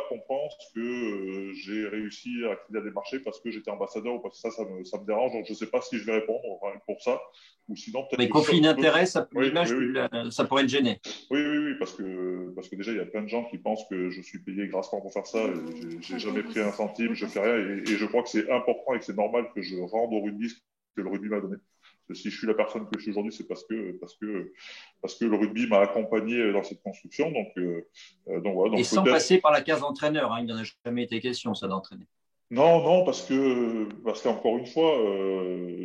qu'on pense que j'ai réussi à accéder à des marchés parce que j'étais ambassadeur ou parce que ça me dérange. Donc je sais pas si je vais répondre pour ça, ou sinon peut-être. Mais conflit d'intérêt, ça pourrait te gêner. Oui, parce que déjà il y a plein de gens qui pensent que je suis payé grassement pour faire ça. J'ai jamais pris un centime, je fais rien, et je crois que c'est important et que c'est normal que je rende au rugby ce que le rugby m'a donné. Si je suis la personne que je suis aujourd'hui, c'est parce que le rugby m'a accompagné dans cette construction. Donc voilà. Et sans passer par la case d'entraîneur, hein, il n'en a jamais été question, ça, d'entraîner. Non, parce qu'encore une fois,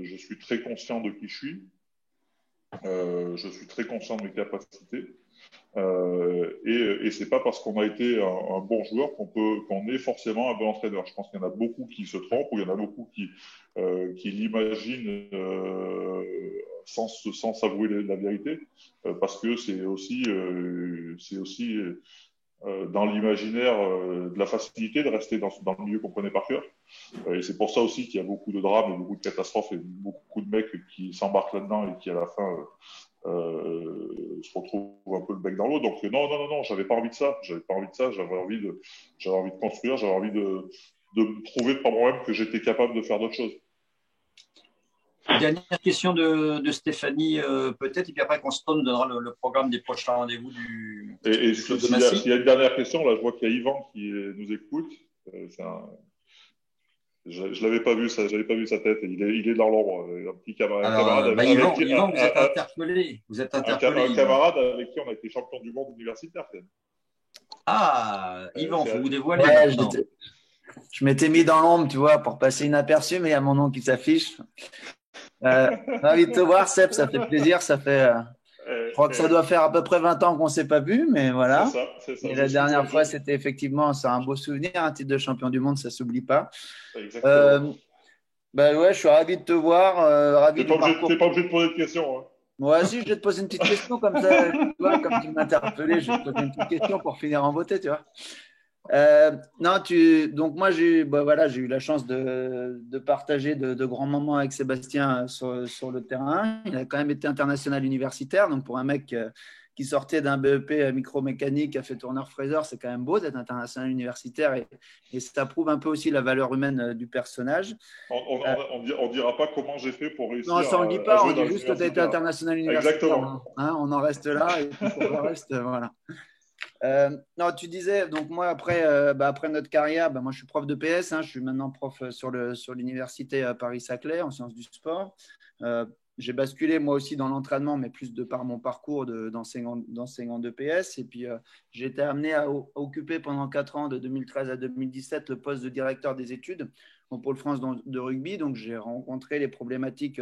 je suis très conscient de qui je suis. Je suis très conscient de mes capacités. Et c'est pas parce qu'on a été un bon joueur qu'on est forcément un bon entraîneur. Je pense qu'il y en a beaucoup qui se trompent, ou il y en a beaucoup qui l'imaginent sans s'avouer la vérité, parce que c'est aussi dans l'imaginaire de la facilité de rester dans le milieu qu'on connaît par cœur. Et c'est pour ça aussi qu'il y a beaucoup de drames et beaucoup de catastrophes et beaucoup de mecs qui s'embarquent là-dedans et qui à la fin se retrouvent un peu le bec dans l'eau. Donc non, j'avais pas envie de ça. J'avais envie de construire, j'avais envie de me prouver par moi-même que j'étais capable de faire d'autres choses. Dernière question de Stéphanie, peut-être, et puis après Constant nous donnera le programme des prochains rendez-vous du club de Massy. S'il y a une dernière question, là je vois qu'il y a Yvan qui nous écoute. Je l'avais pas vu, j'avais pas vu sa tête. Il est dans l'ombre, un petit camarade. Yvan, vous êtes interpellé. Un camarade avec qui on a été champion du monde universitaire. Ah, Yvan, faut vous dévoiler. Ouais, je m'étais mis dans l'ombre, tu vois, pour passer inaperçu, mais il y a mon nom qui s'affiche. Ravi de te voir, Seb, ça fait plaisir. Je crois que ça doit faire à peu près 20 ans qu'on ne s'est pas vu, mais voilà. C'est ça, et la dernière fois, c'était effectivement, c'est un beau souvenir, un titre de champion du monde, ça ne s'oublie pas. Exactement. Ouais, je suis ravi de te voir. Tu n'es pas obligé de poser de questions. Hein. Ouais, si, je vais te poser une petite question comme ça. Tu vois, comme tu m'as interpellé, je vais te poser une petite question pour finir en beauté, tu vois. Donc moi j'ai eu la chance de partager de grands moments avec Sébastien sur le terrain. Il a quand même été international universitaire, donc pour un mec qui sortait d'un BEP micromécanique, qui a fait tourneur-fraiseur, c'est quand même beau d'être international universitaire, et ça prouve un peu aussi la valeur humaine du personnage. On dira pas comment j'ai fait pour réussir. Non, ça on ne dit pas, on dit juste que tu as été international universitaire. Exactement. Hein, on en reste là, et puis pour le reste, voilà. Non, tu disais, donc moi après notre carrière, moi je suis prof de PS, je suis maintenant prof sur l'université Paris-Saclay en sciences du sport. j'ai basculé moi aussi dans l'entraînement, mais plus de par mon parcours d'enseignant d'EPS. Et puis, j'ai été amené à occuper pendant 4 ans, de 2013 à 2017, le poste de directeur des études au Pôle France de rugby. Donc, j'ai rencontré les problématiques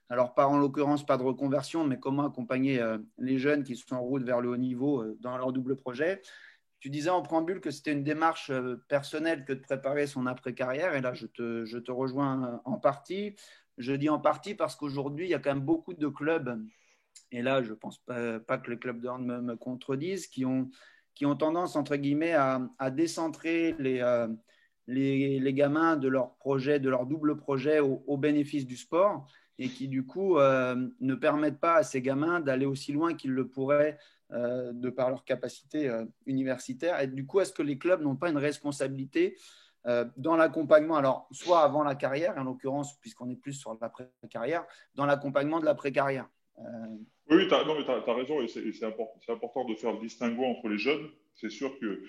alors pas en l'occurrence pas de reconversion, mais comment accompagner les jeunes qui sont en route vers le haut niveau dans leur double projet. Tu disais en préambule que c'était une démarche personnelle que de préparer son après-carrière. Et là, je te rejoins en partie. Je dis en partie parce qu'aujourd'hui, il y a quand même beaucoup de clubs, et là, je ne pense pas que les clubs de hand me contredisent, qui ont tendance, entre guillemets, à décentrer les gamins de leur projet, de leur double projet au bénéfice du sport, et qui, du coup, ne permettent pas à ces gamins d'aller aussi loin qu'ils le pourraient de par leur capacité universitaire. Et du coup, est-ce que les clubs n'ont pas une responsabilité dans l'accompagnement, alors soit avant la carrière, en l'occurrence, puisqu'on est plus sur l'après-carrière, dans l'accompagnement de l'après-carrière? Oui, tu as raison, et c'est important de faire le distinguo entre les jeunes. C'est sûr que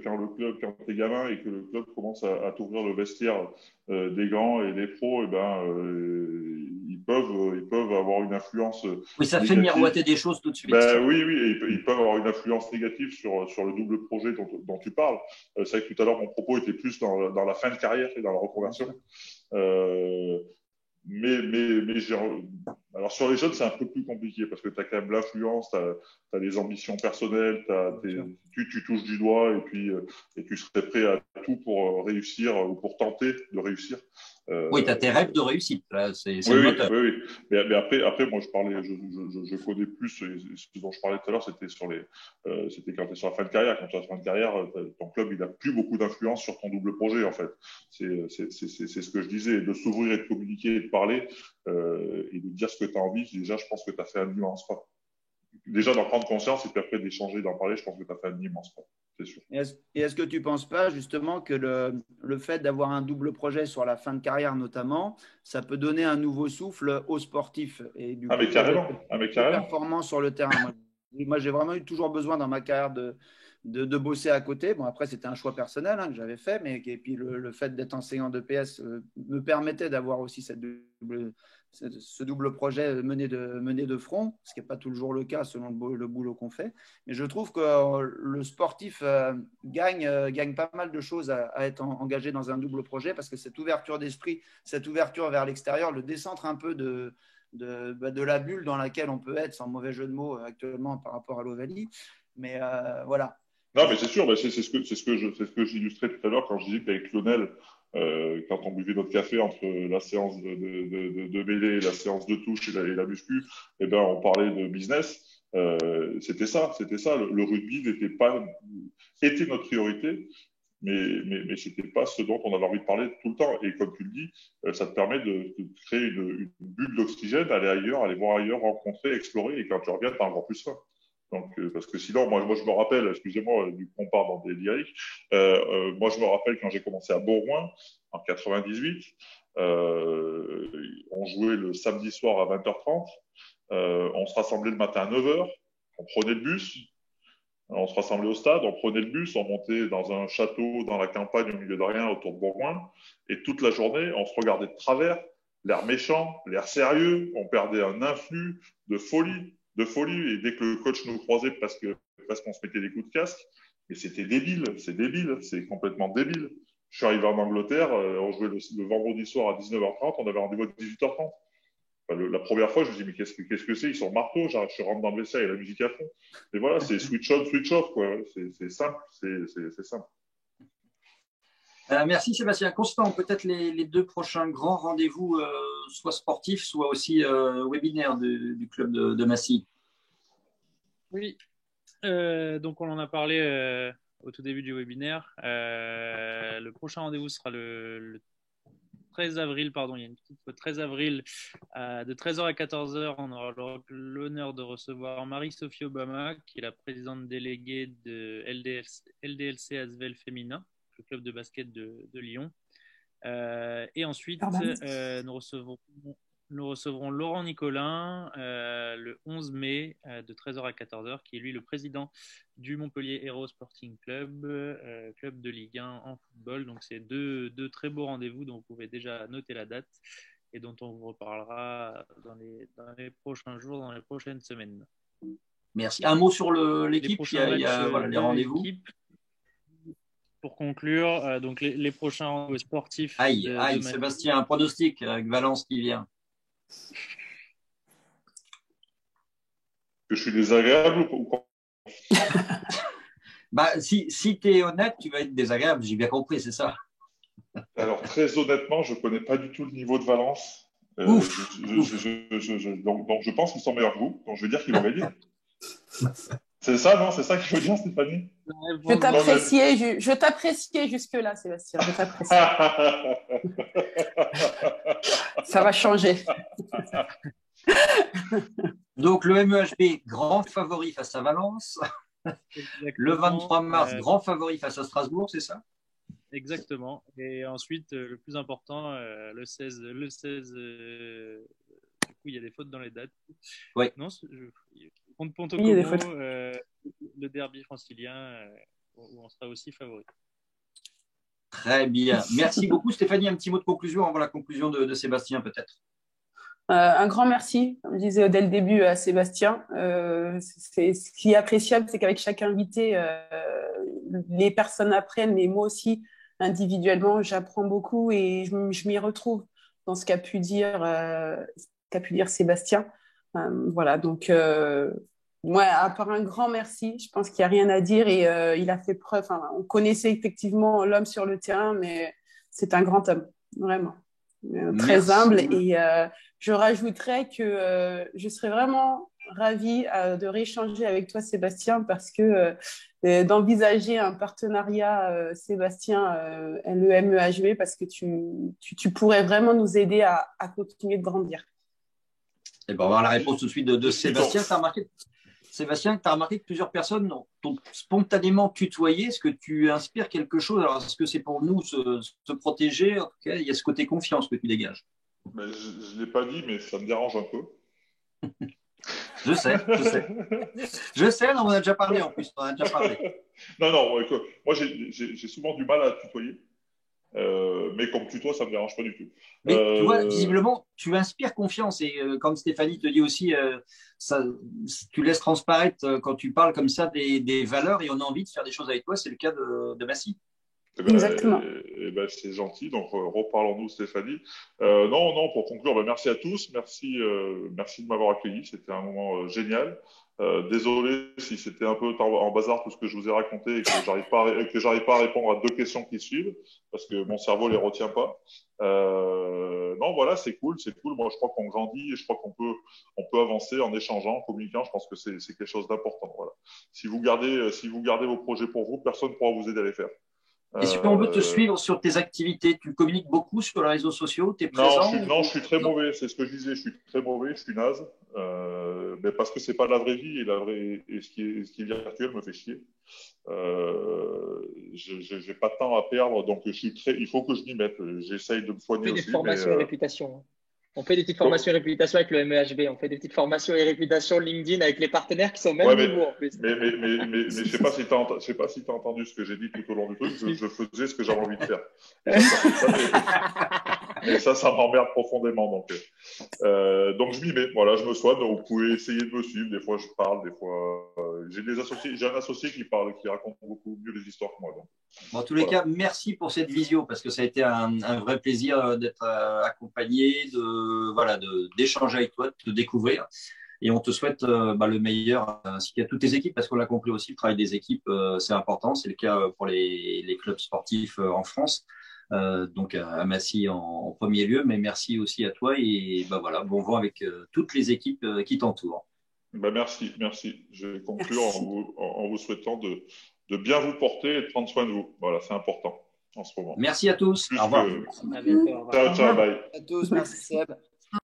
quand tu es gamin et que le club commence à t'ouvrir le vestiaire des grands et des pros, eh ben, ils peuvent avoir une influence Oui, ça négative. fait miroiter des choses tout de suite. Ben, oui, et ils peuvent avoir une influence négative sur le double projet dont tu parles. C'est vrai que tout à l'heure, mon propos était plus dans la fin de carrière et dans la reconversion. Mais alors sur les jeunes, c'est un peu plus compliqué parce que tu as quand même l'influence, tu as les ambitions personnelles, tu touches du doigt et tu serais prêt à tout pour réussir ou pour tenter de réussir. Oui, tu as tes rêves de réussite. C'est oui, le moteur. Oui. Mais après, moi, je connais plus. Ce dont je parlais tout à l'heure, c'était c'était quand tu es sur la fin de carrière. Quand tu es sur la fin de carrière, ton club, il n'a plus beaucoup d'influence sur ton double projet, en fait. C'est ce que je disais. De s'ouvrir et de communiquer et de parler et de dire ce que tu as envie, déjà, je pense que tu as fait un immense pas. Déjà d'en prendre conscience et puis après d'échanger, d'en parler, je pense que tu as fait un immense pas, c'est sûr. Et est-ce que tu ne penses pas justement que le fait d'avoir un double projet sur la fin de carrière notamment, ça peut donner un nouveau souffle aux sportifs et du coup, mais carrément. performants sur le terrain? Moi, j'ai vraiment eu toujours besoin dans ma carrière de bosser à côté. Bon, après, c'était un choix personnel que j'avais fait, mais et puis le fait d'être enseignant d'EPS me permettait d'avoir aussi ce double projet mené de front, ce qui n'est pas toujours le cas selon le boulot qu'on fait. Mais je trouve que le sportif gagne pas mal de choses à être engagé dans un double projet parce que cette ouverture d'esprit, cette ouverture vers l'extérieur, le décentre un peu de la bulle dans laquelle on peut être, sans mauvais jeu de mots actuellement par rapport à l'Ovalie. Mais voilà. Non, mais c'est sûr, c'est ce que j'illustrais tout à l'heure quand je disais qu'avec Lionel, quand on buvait notre café entre la séance de mêlée et la séance de touche et la muscu, eh ben, on parlait de business. C'était ça. Le rugby était notre priorité, mais c'était pas ce dont on avait envie de parler tout le temps. Et comme tu le dis, ça te permet de créer une bulle d'oxygène, aller ailleurs, aller voir ailleurs, rencontrer, explorer. Et quand tu reviens, t'as encore plus faim. Donc, parce que sinon, moi, je me rappelle, excusez-moi, du coup, on part dans des lyriques. Moi, je me rappelle quand j'ai commencé à Bourgoin en 98, on jouait le samedi soir à 20h30. On se rassemblait le matin à 9h. On prenait le bus. On se rassemblait au stade, on prenait le bus, on montait dans un château dans la campagne au milieu de rien autour de Bourgoin. Et toute la journée, on se regardait de travers, l'air méchant, l'air sérieux. On perdait un influx de folie. Et dès que le coach nous croisait parce qu'on se mettait des coups de casque, mais c'était débile, c'est complètement débile. Je suis arrivé en Angleterre, on jouait le vendredi soir à 19h30, on avait rendez-vous à 18h30. La première fois, je me dis, mais qu'est-ce que c'est? Ils sont marteaux, je rentre dans le vestiaire et la musique à fond. Et voilà, c'est switch on, switch off, quoi. C'est simple, c'est simple. Merci Sébastien. Constant, peut-être les 2 prochains grands rendez-vous, soit sportifs, soit aussi webinaires du club de Massy. Oui, donc on en a parlé au tout début du webinaire. Le prochain rendez-vous sera le 13 avril, pardon, il y a une petite faute, 13 avril, de 13h à 14h, on aura l'honneur de recevoir Marie-Sophie Obama, qui est la présidente déléguée de LDLC Asvel Féminin, le club de basket de Lyon. Et ensuite, nous recevrons Laurent Nicolin le 11 mai de 13h à 14h, qui est lui le président du Montpellier Hero Sporting Club, club de Ligue 1 en football. Donc, c'est deux très beaux rendez-vous, donc vous pouvez déjà noter la date. et dont on vous reparlera dans les prochains jours, dans les prochaines semaines. Merci. Un mot sur l'équipe, il y a voilà, les rendez-vous. Pour conclure, donc les prochains rendez-vous sportifs. Aïe, Sébastien, un pronostic avec Valence qui vient. Que je suis désagréable ou pas? Bah, si tu es honnête, tu vas être désagréable, j'ai bien compris, c'est ça. Alors, très honnêtement, je ne connais pas du tout le niveau de Valence. Donc, je pense qu'ils sont meilleurs que vous. Donc, je veux dire qu'ils vont gagner. C'est ça, non? C'est ça qu'il faut dire, Stéphanie? Je t'appréciais jusque-là, Sébastien. Je t'appréciais. Ça va changer. Donc, le MEHB, grand favori face à Valence. Le 23 mars, grand favori face à Strasbourg, c'est ça? Exactement. Et ensuite, le plus important, le 16 du coup, il y a des fautes dans les dates. Oui. Non, contre Ponto Como, le derby francilien, où on sera aussi favori. Très bien. Merci beaucoup, Stéphanie. Un petit mot de conclusion avant la conclusion de Sébastien, peut-être. Un grand merci, comme je disais dès le début à Sébastien. Ce qui est appréciable, c'est qu'avec chaque invité, les personnes apprennent, mais moi aussi, individuellement, j'apprends beaucoup et je m'y retrouve dans ce qu'a pu dire Sébastien. Voilà, donc moi, à part un grand merci, je pense qu'il n'y a rien à dire et il a fait preuve. On connaissait effectivement l'homme sur le terrain, mais c'est un grand homme, vraiment. Très humble et je rajouterais que je serais vraiment ravie de rééchanger avec toi, Sébastien, parce que d'envisager un partenariat Sébastien le MEHB, parce que tu pourrais vraiment nous aider à continuer de grandir. Et ben, on va avoir la réponse tout de suite de Sébastien. Sébastien, tu as remarqué que plusieurs personnes t'ont spontanément tutoyé. Est-ce que tu inspires quelque chose? Alors, est-ce que c'est pour nous se protéger? En tout cas, il y a ce côté confiance que tu dégages. Mais je ne l'ai pas dit, mais ça me dérange un peu. Je sais. Non, on a déjà parlé en plus. Non, moi, j'ai souvent du mal à tutoyer. Mais comme tutoie, ça ne me dérange pas du tout. Mais tu vois, visiblement, tu inspires confiance. Et comme Stéphanie te dit aussi, tu laisses transparaître quand tu parles comme ça des valeurs et on a envie de faire des choses avec toi. C'est le cas de Massy. Exactement. C'est gentil. Donc, reparlons-nous, Stéphanie. Non, pour conclure, merci à tous. Merci de m'avoir accueilli. C'était un moment génial. Désolé si c'était un peu en bazar tout ce que je vous ai raconté et que j'arrive pas à répondre à 2 questions qui suivent parce que mon cerveau les retient pas. Non, voilà, c'est cool. Moi, je crois qu'on grandit et je crois qu'on peut avancer en échangeant, en communiquant. Je pense que c'est quelque chose d'important. Voilà. Si vous gardez vos projets pour vous, personne ne pourra vous aider à les faire. Et si on veut te suivre sur tes activités, tu communiques beaucoup sur les réseaux sociaux, tu es présent? Non, je suis très mauvais, c'est ce que je disais, je suis très mauvais, je suis naze, mais parce que c'est pas la vraie vie et ce qui est virtuel me fait chier. J'ai pas de temps à perdre, donc il faut que je m'y mette. J'essaye de me soigner aussi. Des formations et réputation. On fait des petites formations et réputation avec le MEHB. On fait des petites formations et réputation LinkedIn avec les partenaires qui sont au même niveau en plus. Mais je sais pas si tu as entendu ce que j'ai dit tout au long du truc. Je faisais ce que j'avais envie de faire. Et ça m'emmerde profondément. Donc je m'y mets. Voilà, je me soigne. Donc, vous pouvez essayer de me suivre. Des fois, je parle. Des fois, j'ai un associé qui raconte beaucoup mieux les histoires que moi. Donc. Bon, en tous les cas, merci pour cette visio parce que ça a été un vrai plaisir d'être accompagné, d'échanger avec toi, de te découvrir. Et on te souhaite le meilleur ainsi qu'à toutes tes équipes parce qu'on l'a compris aussi, le travail des équipes, c'est important. C'est le cas pour les clubs sportifs en France. Donc à Massy en premier lieu, mais merci aussi à toi et bon vent avec toutes les équipes qui t'entourent. Merci. Je vais conclure en vous souhaitant de bien vous porter et de prendre soin de vous. Voilà, c'est important en ce moment. Merci à tous. Au revoir. Ciao, bye. À tous, merci Seb.